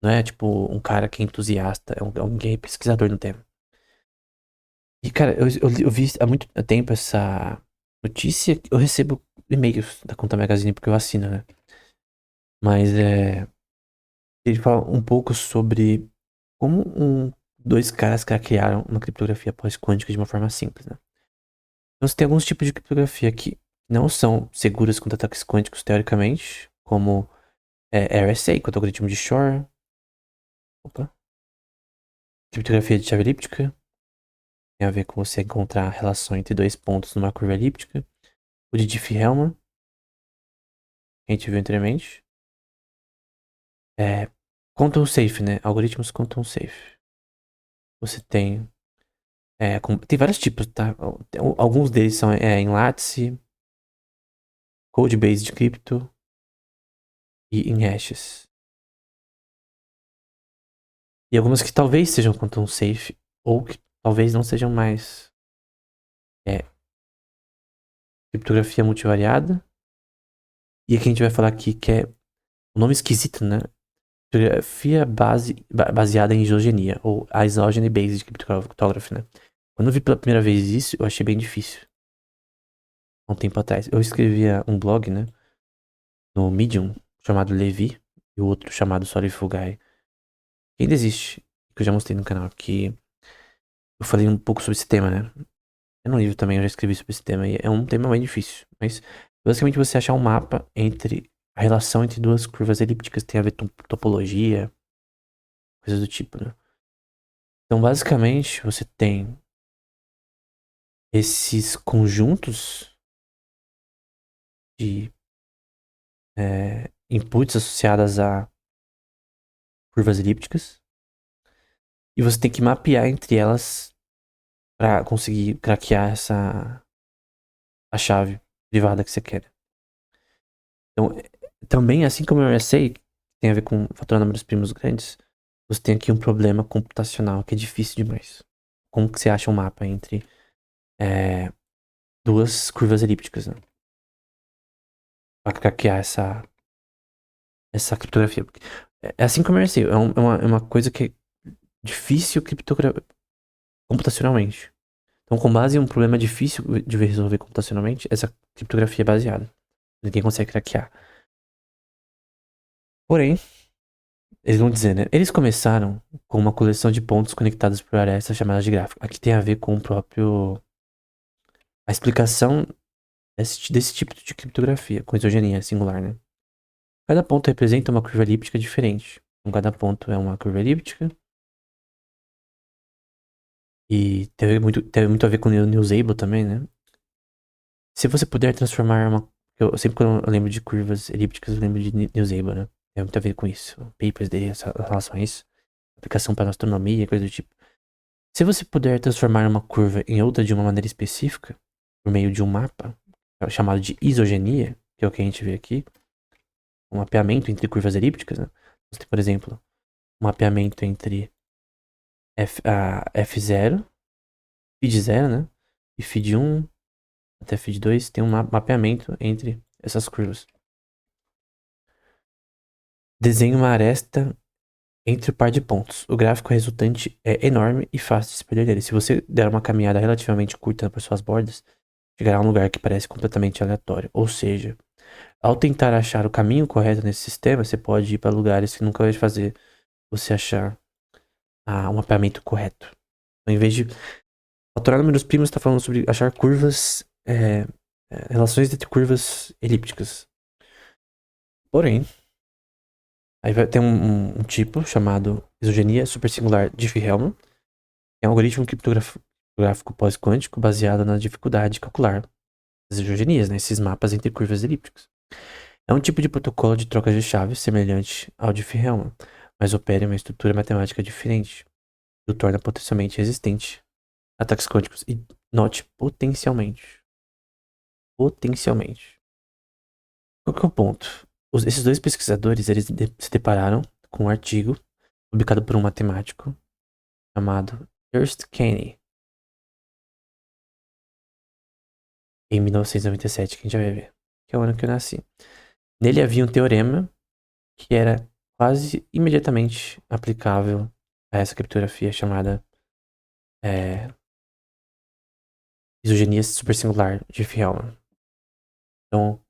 Não é tipo um cara que é entusiasta, é alguém pesquisador no tema. E, cara, eu vi há muito tempo essa notícia. Eu recebo e-mails da Conta Magazine porque eu assino, né? Mas ele fala um pouco sobre como dois caras criaram uma criptografia pós-quântica de uma forma simples, né? Então, você tem alguns tipos de criptografia que não são seguras contra ataques quânticos, teoricamente, como RSA, contra o algoritmo de Shor. Opa. Criptografia de chave elíptica. Tem a ver com você encontrar a relação entre dois pontos numa curva elíptica. O de Diffie-Hellman, que a gente viu anteriormente. Quantum Safe, né? Algoritmos Quantum Safe. Você tem... tem vários tipos, tá? Alguns deles são em Lattice, Code-Based Crypto e em hashes. E algumas que talvez sejam Quantum Safe ou que talvez não sejam mais. Criptografia multivariada. E aqui a gente vai falar aqui que é um nome esquisito, né? Criptografia baseada em isogenia, ou Isogeny Based Cryptography, né? Quando eu vi pela primeira vez isso, eu achei bem difícil. Há um tempo atrás. Eu escrevia um blog, né? No Medium, chamado Levi, e o outro chamado Solifugai. Que ainda existe, que eu já mostrei no canal, que eu falei um pouco sobre esse tema, né? É no livro também, eu já escrevi sobre esse tema, e é um tema bem difícil. Mas, basicamente, você achar um mapa entre a relação entre duas curvas elípticas, tem a ver com topologia, coisas do tipo, né? Então, basicamente, você tem esses conjuntos de inputs associadas a curvas elípticas, e você tem que mapear entre elas para conseguir craquear a chave privada que você quer. Então, também, assim como o RSA, tem a ver com fatorar números primos grandes, você tem aqui um problema computacional que é difícil demais. Como que você acha um mapa entre duas curvas elípticas, né? Pra craquear essa criptografia. É assim como eu comecei, é uma coisa que é difícil computacionalmente. Então, com base em um problema difícil de resolver computacionalmente, essa criptografia é baseada. Ninguém consegue craquear. Porém, eles vão dizer, né? Eles começaram com uma coleção de pontos conectados por arestas chamadas de gráfico. Aqui tem a ver com o próprio... A explicação desse tipo de criptografia, com isogenia singular, né? Cada ponto representa uma curva elíptica diferente. Então, cada ponto é uma curva elíptica. E teve muito a ver com o Newsable também, né? Se você puder transformar uma... sempre quando eu lembro de curvas elípticas, eu lembro de Newsable, né? Tem muito a ver com isso. Papers dele, essa relação a isso. Aplicação para astronomia, coisa do tipo. Se você puder transformar uma curva em outra de uma maneira específica, por meio de um mapa, chamado de isogenia, que é o que a gente vê aqui, um mapeamento entre curvas elípticas, né? Você tem, por exemplo, um mapeamento entre F0, feed 0, né? E feed 1 até feed 2 tem um mapeamento entre essas curvas. Desenhe uma aresta entre o par de pontos. O gráfico resultante é enorme e fácil de se perder dele. Se você der uma caminhada relativamente curta por suas bordas, chegará a um lugar que parece completamente aleatório. Ou seja, ao tentar achar o caminho correto nesse sistema, você pode ir para lugares que nunca vai fazer você achar um mapeamento correto. Então, em vez de fatorar números primos, está falando sobre achar curvas, relações entre curvas elípticas. Porém, aí vai ter um tipo chamado isogenia supersingular Diffie-Hellman, que é um algoritmo criptográfico pós-quântico baseado na dificuldade de calcular as isogenias, né, esses mapas entre curvas elípticas. É um tipo de protocolo de troca de chaves semelhante ao Diffie-Hellman, mas opera em uma estrutura matemática diferente, que o torna potencialmente resistente a ataques quânticos. E note, potencialmente. Potencialmente. Qual que é o ponto? Esses dois pesquisadores, eles se depararam com um artigo publicado por um matemático chamado Ernst Kane, em 1997, que a gente já vai ver, que é o ano que eu nasci. Nele havia um teorema que era quase imediatamente aplicável a essa criptografia chamada isogenia supersingular de Diffie-Hellman. Então,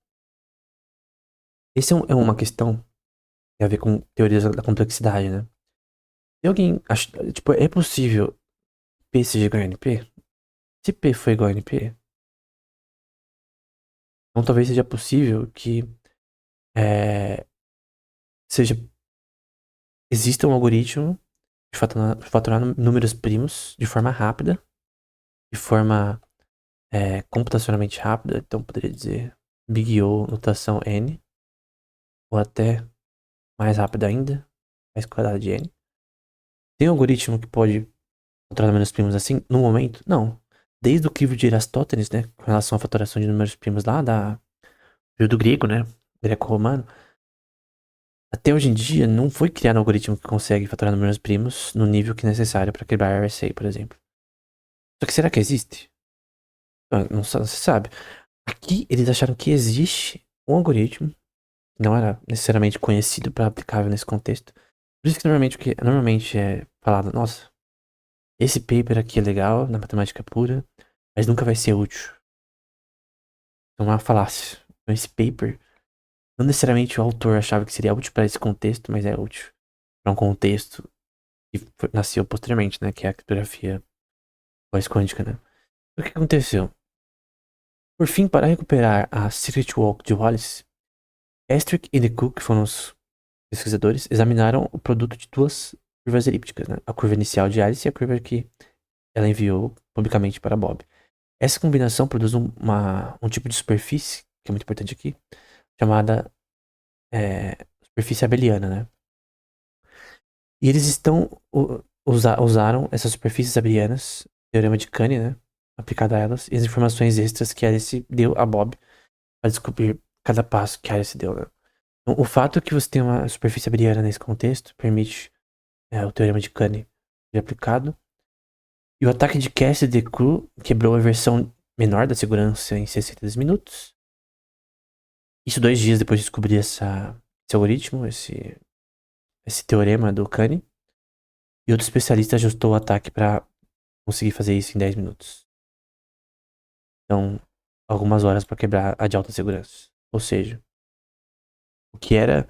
essa é uma questão que tem a ver com teorias da complexidade, né? Se alguém acha, tipo, é possível P seja igual a NP? Se P for igual a NP, então talvez seja possível que é, seja exista um algoritmo de fatorar números primos de forma rápida, de forma computacionalmente rápida, então poderia dizer Big O, notação N, ou até mais rápida ainda, raiz quadrada de N. Tem um algoritmo que pode fatorar números primos assim, no momento? Não. Desde o crivo de Erastótenes, né, com relação à fatoração de números primos lá do grego, né, greco-romano, até hoje em dia não foi criado um algoritmo que consegue fatorar números primos no nível que é necessário para quebrar a RSA, por exemplo. Só que será que existe? Não se sabe. Aqui eles acharam que existe um algoritmo que não era necessariamente conhecido para aplicável nesse contexto. Por isso que normalmente é falado, nossa, esse paper aqui é legal na matemática pura, mas nunca vai ser útil. É uma falácia. Então, esse paper, não necessariamente o autor achava que seria útil para esse contexto, mas é útil para um contexto que nasceu posteriormente, né? Que é a criptografia pós-quântica, né? O que aconteceu? Por fim, para recuperar a Secret Walk de Wallace, Estrick e DeCook, que foram os pesquisadores, examinaram o produto de duas curvas elípticas, né? A curva inicial de Alice e a curva que ela enviou publicamente para Bob. Essa combinação produz um tipo de superfície, que é muito importante aqui, chamada superfície abeliana, né? E eles usaram essas superfícies abelianas, teorema de Kane, né? Aplicado a elas, e as informações extras que Alice deu a Bob para descobrir cada passo que Alice deu, né? Então, o fato que você tem uma superfície abeliana nesse contexto permite o teorema de Kane ser aplicado. E o ataque de Cassidy-Crew quebrou a versão menor da segurança em 62 minutos. Isso 2 dias depois de descobrir esse algoritmo, esse teorema do Kane. E outro especialista ajustou o ataque para conseguir fazer isso em 10 minutos. Então, algumas horas para quebrar a de alta segurança. Ou seja, o que era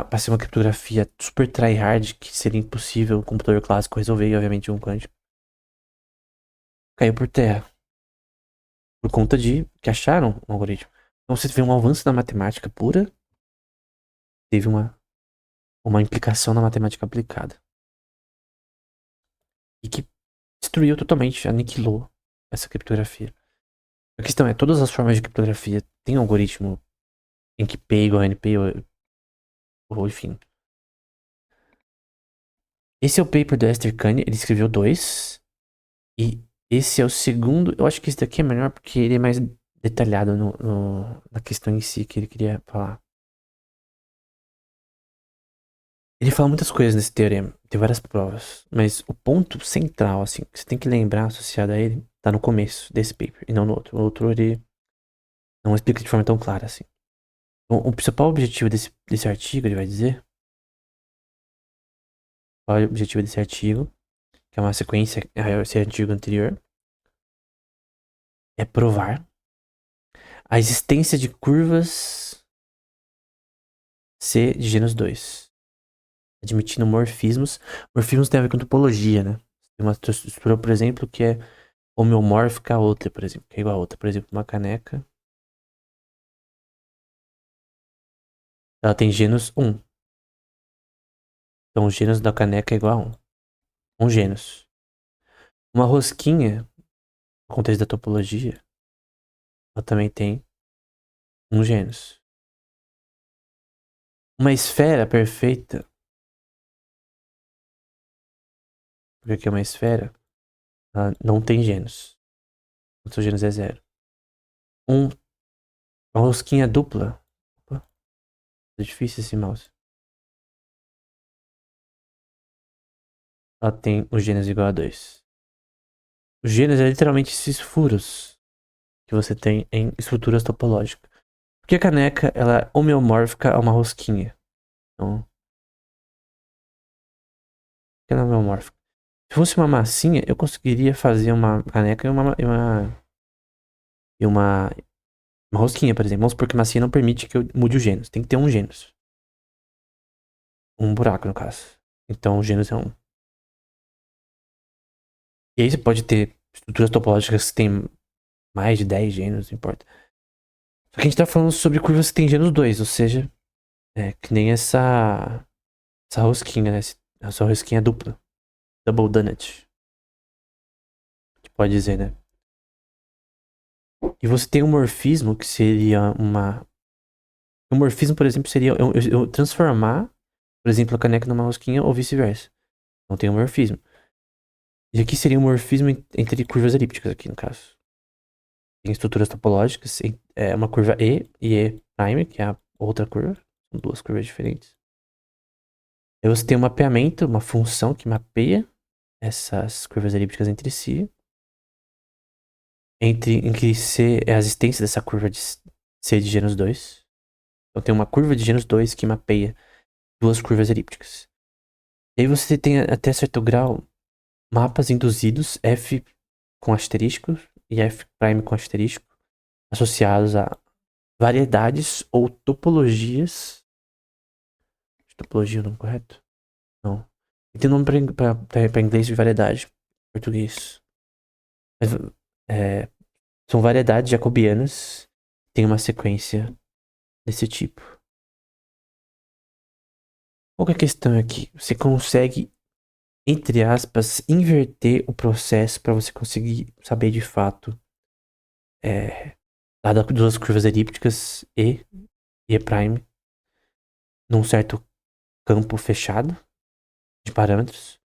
para ser uma criptografia super tryhard, que seria impossível o computador clássico resolver, e obviamente um quântico, caiu por terra. Por conta de que acharam um algoritmo. Então você vê um avanço da matemática pura, teve uma implicação na matemática aplicada. E que destruiu totalmente, aniquilou essa criptografia. A questão é, todas as formas de criptografia têm um algoritmo em que P igual a NP ou enfim. Esse é o paper do Esther Kane, ele escreveu 2. E esse é o segundo. Eu acho que esse daqui é melhor porque ele é mais detalhado na questão em si que ele queria falar. Ele fala muitas coisas nesse teorema, tem várias provas, mas o ponto central, assim, que você tem que lembrar associado a ele, tá no começo desse paper e não no outro. O outro ele não explica de forma tão clara assim. O principal objetivo desse artigo, ele vai dizer, qual é o objetivo desse artigo, que é uma sequência a esse artigo anterior, é provar a existência de curvas C de gênus 2, admitindo morfismos. Morfismos tem a ver com topologia, né? Tem uma estrutura, por exemplo, que é homeomórfica a outra, por exemplo, que é igual a outra. Por exemplo, uma caneca, ela tem gênus 1. Então o gênus da caneca é igual a 1. Um gênus. Uma rosquinha, no contexto da topologia, ela também tem um gênus. Uma esfera perfeita, porque aqui é uma esfera, ela não tem gênus. O seu gênus é 0. Uma rosquinha dupla. Opa, é difícil esse mouse. Ela tem o gênus igual a 2. O gênus é literalmente esses furos que você tem em estruturas topológicas. Porque a caneca, ela é homeomórfica a uma rosquinha. Então, ela é homeomórfica. Se fosse uma massinha, eu conseguiria fazer uma caneca e uma rosquinha, por exemplo. Vamos supor que massinha não permite que eu mude o gênus. Tem que ter um gênus. Um buraco, no caso. Então, o gênus é 1. E aí você pode ter estruturas topológicas que tem mais de 10 gênus, não importa. Só que a gente tá falando sobre curvas que tem gênus 2, ou seja, que nem essa rosquinha, né? Essa rosquinha dupla. Double donut. Que pode dizer, né? E você tem um morfismo que seria uma. O morfismo, por exemplo, seria eu transformar, por exemplo, a caneca numa rosquinha ou vice-versa. Não tem um morfismo. E aqui seria um morfismo entre curvas elípticas, aqui no caso. Tem estruturas topológicas, é uma curva e E', que é a outra curva. São duas curvas diferentes. Aí você tem um mapeamento, uma função que mapeia essas curvas elípticas entre si. Em que C é a existência dessa curva de C de gênus 2. Então tem uma curva de gênus 2 que mapeia duas curvas elípticas. E aí você tem até certo grau mapas induzidos F com asterisco e F' com asterisco associados a variedades ou topologias. Topologia é o nome correto? Não. Tem nome para inglês de variedade, português. Mas, são variedades jacobianas que têm uma sequência desse tipo. Qual que é a questão aqui? Você consegue, entre aspas, inverter o processo para você conseguir saber de fato dada duas curvas elípticas e E', num certo campo fechado de parâmetros,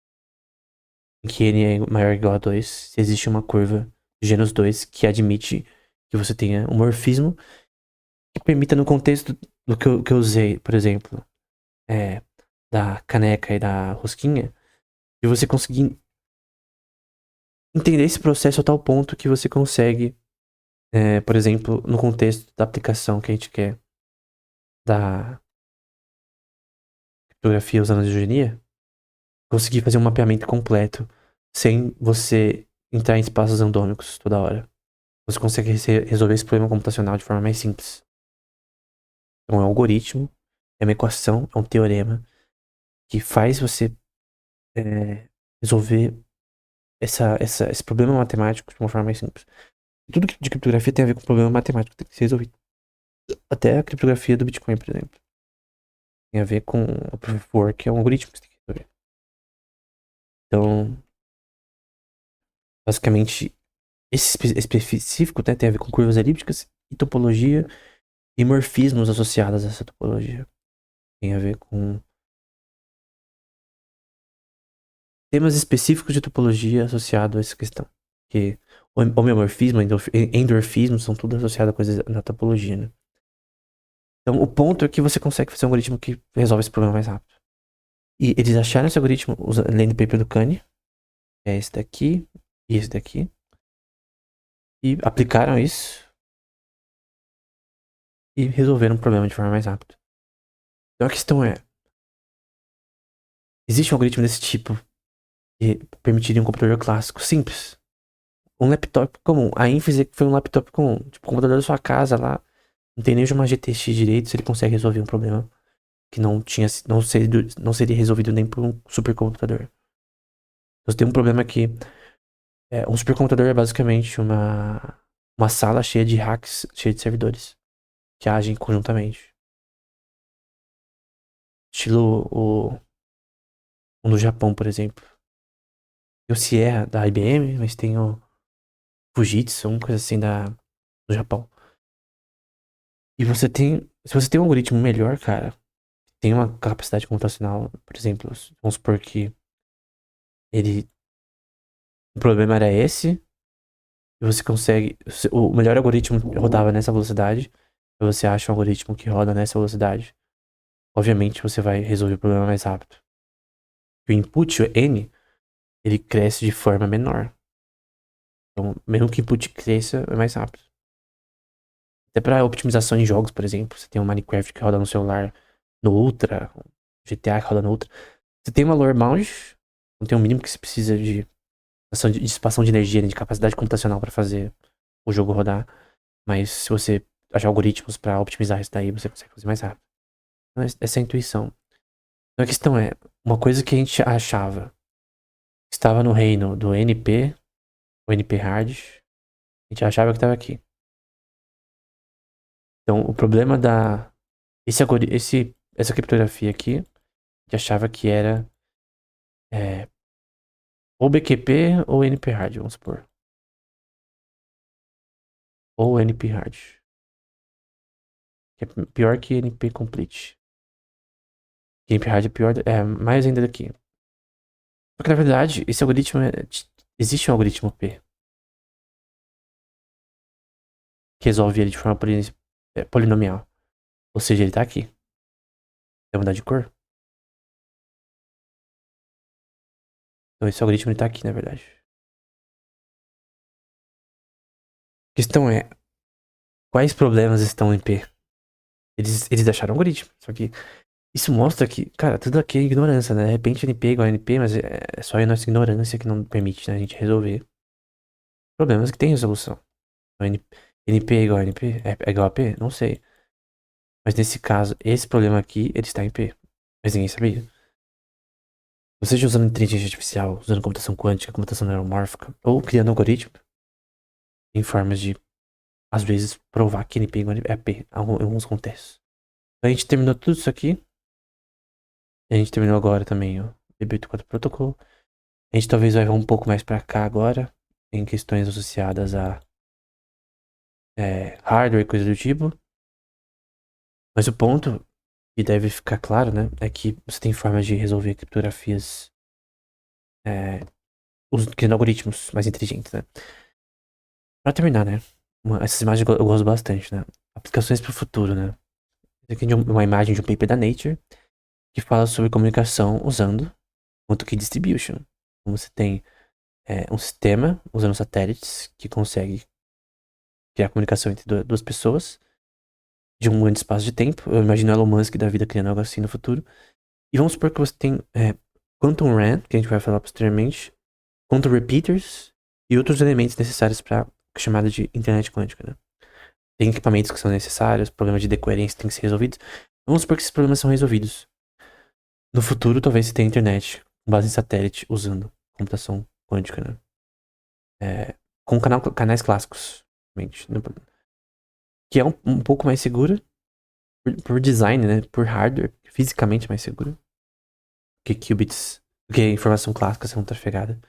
em que n é maior ou igual a 2, se existe uma curva de gênus 2 que admite que você tenha um morfismo que permita, no contexto do que eu usei, por exemplo, da caneca e da rosquinha, de você conseguir entender esse processo a tal ponto que você consegue, por exemplo, no contexto da aplicação que a gente quer da criptografia usando a eugenia, conseguir fazer um mapeamento completo sem você entrar em espaços randômicos toda hora. Você consegue resolver esse problema computacional de forma mais simples. Então, é um algoritmo, é uma equação, é um teorema que faz você resolver esse problema matemático de uma forma mais simples. Tudo de criptografia tem a ver com problema matemático que tem que ser resolvido. Até a criptografia do Bitcoin, por exemplo. Tem a ver com o Proof of Work, que é um algoritmo que você tem que resolver. Então, basicamente, esse específico, né, tem a ver com curvas elípticas e topologia e morfismos associados a essa topologia. Tem a ver com temas específicos de topologia associados a essa questão. Que homeomorfismo, endorfismo são tudo associados a coisas na topologia, né? Então, o ponto é que você consegue fazer um algoritmo que resolve esse problema mais rápido. E eles acharam esse algoritmo lendo o paper do Kanye, que é esse daqui e esse daqui, e aplicaram isso e resolveram o problema de forma mais rápida. Então, a questão é, existe um algoritmo desse tipo que permitiria um computador clássico simples? Um laptop comum. A ênfase é que foi um laptop comum. Tipo, o computador da sua casa lá, não tem nem uma GTX direito, se ele consegue resolver um problema que não seria resolvido nem por um supercomputador. Então, você tem um problema que um supercomputador é basicamente uma sala cheia de hacks, cheia de servidores que agem conjuntamente. Estilo o no Japão, por exemplo. Tem o Sierra da IBM, mas tem o Fujitsu, uma coisa assim do Japão. E se você tem um algoritmo melhor, cara, tem uma capacidade computacional, por exemplo, vamos supor que o problema era esse, e você consegue, o melhor algoritmo rodava nessa velocidade, e você acha um algoritmo que roda nessa velocidade, obviamente você vai resolver o problema mais rápido. O input, o N, ele cresce de forma menor. Então, mesmo que o input cresça, é mais rápido. Até para otimização em jogos, por exemplo, você tem um Minecraft que roda no celular no Ultra, GTA que roda no Ultra. Você tem uma lower bound, não tem o mínimo que você precisa de dissipação de energia, né, de capacidade computacional para fazer o jogo rodar. Mas se você achar algoritmos para optimizar isso daí, você consegue fazer mais rápido. Então, essa é a intuição. Então a questão é, uma coisa que a gente achava que estava no reino do NP, o NP hard, a gente achava que estava aqui. Então o problema essa criptografia aqui, a gente achava que era ou BQP ou NP hard, vamos supor. Ou NP hard. Que é pior que NP complete. NP hard é pior, mais ainda daqui. Só que na verdade, esse algoritmo existe um algoritmo P que resolve ele de forma polinomial. Ou seja, ele tá aqui. Vai mudar de cor? Então esse algoritmo ele tá aqui, na verdade. A questão é, quais problemas estão em P? Eles acharam um algoritmo. Só que isso mostra que, cara, tudo aqui é ignorância, né? De repente NP é igual a NP, mas é só a nossa ignorância que não permite, né, a gente resolver problemas que têm resolução. Então, NP é igual a NP? É igual a P? Não sei. Mas nesse caso, esse problema aqui, ele está em P. Mas ninguém sabia. Seja usando inteligência artificial, usando computação quântica, computação neuromórfica, ou criando algoritmo em formas de, às vezes, provar que NP é P em alguns contextos. Então, a gente terminou tudo isso aqui. A gente terminou agora também o DB84 Protocol. A gente talvez vai um pouco mais pra cá agora, em questões associadas a hardware e coisa do tipo. Mas o ponto que deve ficar claro, né, é que você tem formas de resolver criptografias criando algoritmos mais inteligentes, né? Pra terminar, né? Essas imagens eu gosto bastante, né? aplicações para o futuro, né? Isso aqui é uma imagem de um paper da Nature que fala sobre comunicação usando quantum distribution. Então, você tem um sistema usando satélites que consegue criar comunicação entre duas pessoas de um grande espaço de tempo. Eu imagino Elon Musk da vida criando algo assim no futuro. E vamos supor que você tem Quantum RAM, que a gente vai falar posteriormente, Quantum Repeaters e outros elementos necessários para chamada de internet quântica, né? Tem equipamentos que são necessários, problemas de decoerência têm que ser resolvidos. Vamos supor que esses problemas são resolvidos. No futuro, talvez você tenha internet com base em satélite usando computação quântica, né? Com canais clássicos, realmente, né? Que é um pouco mais segura por design, né? Por hardware, fisicamente mais segura que qubits, que informação clássica sendo trafegada.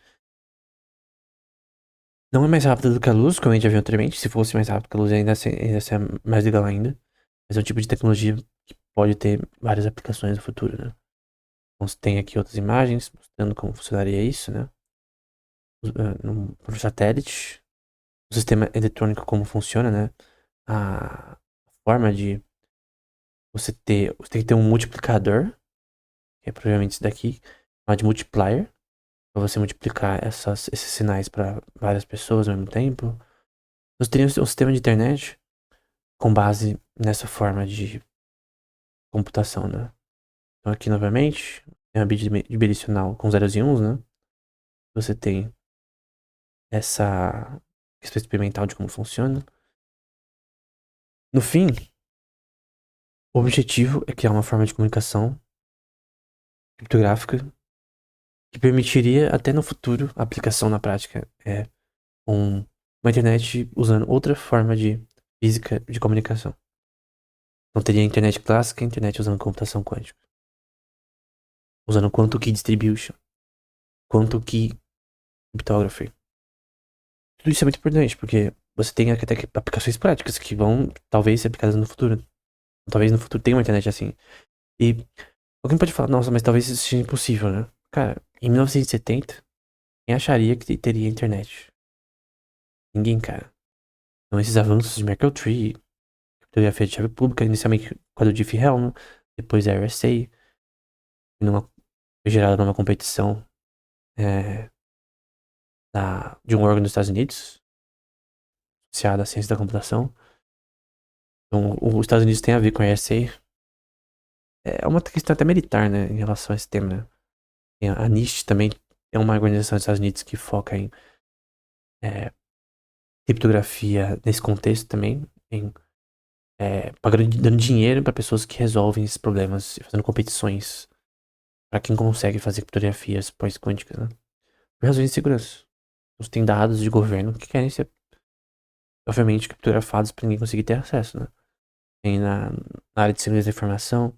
Não é mais rápida do que a luz, como a gente já viu anteriormente. Se fosse mais rápido que a luz, ainda seria mais legal ainda. Mas é um tipo de tecnologia que pode ter várias aplicações no futuro, né? Então, você tem aqui outras imagens mostrando como funcionaria isso, né? Por satélite. O sistema eletrônico, como funciona, né? A forma de você tem que ter um multiplicador, que é provavelmente isso daqui, chamado de multiplier, para você multiplicar esses sinais para várias pessoas ao mesmo tempo. Nós teríamos um sistema de internet com base nessa forma de computação, né? Então aqui novamente, é uma bit bidimensional com zeros e uns, né? Você tem essa questão experimental de como funciona. No fim, o objetivo é criar uma forma de comunicação criptográfica que permitiria até no futuro a aplicação na prática uma internet usando outra forma de física de comunicação. Não teria internet clássica, internet usando computação quântica. Usando quantum key distribution, quantum key cryptography. Tudo isso é muito importante, porque você tem até aplicações práticas que vão talvez ser aplicadas no futuro. Talvez no futuro tenha uma internet assim. E alguém pode falar, nossa, mas talvez isso seja impossível, né? Cara, em 1970, quem acharia que teria internet? Ninguém, cara. Então esses avanços de Merkle Tree, criptografia de chave pública, inicialmente com a do Diffie-Hellman, depois a RSA, foi gerada numa competição de um órgão dos Estados Unidos, associado à ciência da computação. Então, os Estados Unidos tem a ver com a RSA. É uma questão até militar, né, em relação a esse tema, né? A NIST também é uma organização dos Estados Unidos que foca em criptografia nesse contexto também, dando dinheiro para pessoas que resolvem esses problemas, fazendo competições para quem consegue fazer criptografias pós-quânticas, né? Por razões de segurança. Você tem dados de governo que querem ser, obviamente, criptografados para ninguém conseguir ter acesso, né? Tem na área de segurança da informação,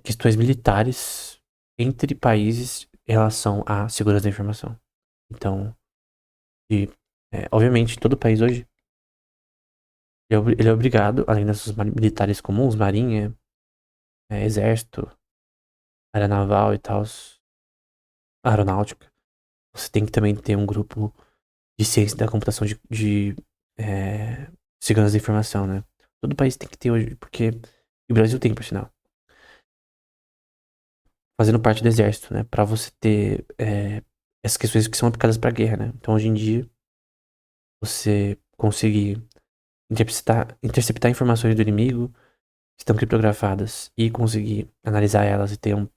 questões militares entre países em relação à segurança da informação. Então, obviamente, todo país hoje ele é obrigado, além das suas militares comuns, marinha, exército, área naval e tal, aeronáutica, você tem que também ter um grupo de ciência da computação de segurança da informação, né? Todo país tem que ter hoje, porque o Brasil tem, por sinal. Fazendo parte do exército, né? Pra você ter essas questões que são aplicadas pra guerra, né? Então, hoje em dia, você conseguir interceptar informações do inimigo que estão criptografadas e conseguir analisar elas e ter um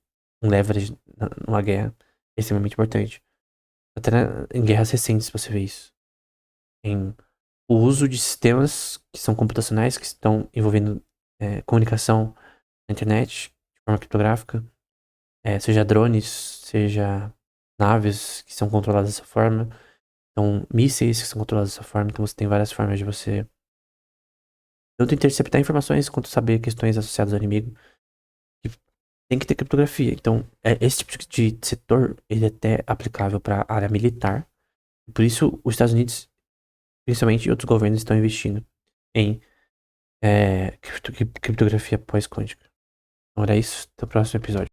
leverage numa guerra é extremamente importante. Até em guerras recentes você vê isso. Em o uso de sistemas que são computacionais, que estão envolvendo comunicação na internet, de forma criptográfica, seja drones, seja naves que são controladas dessa forma, então mísseis que são controlados dessa forma, então você tem várias formas de você tanto interceptar informações quanto saber questões associadas ao inimigo. E tem que ter criptografia. Então, esse tipo de setor, ele é até aplicável para a área militar. Por isso, os Estados Unidos, principalmente, e outros governos estão investindo em criptografia pós-quântica. Então, era isso. Até o próximo episódio.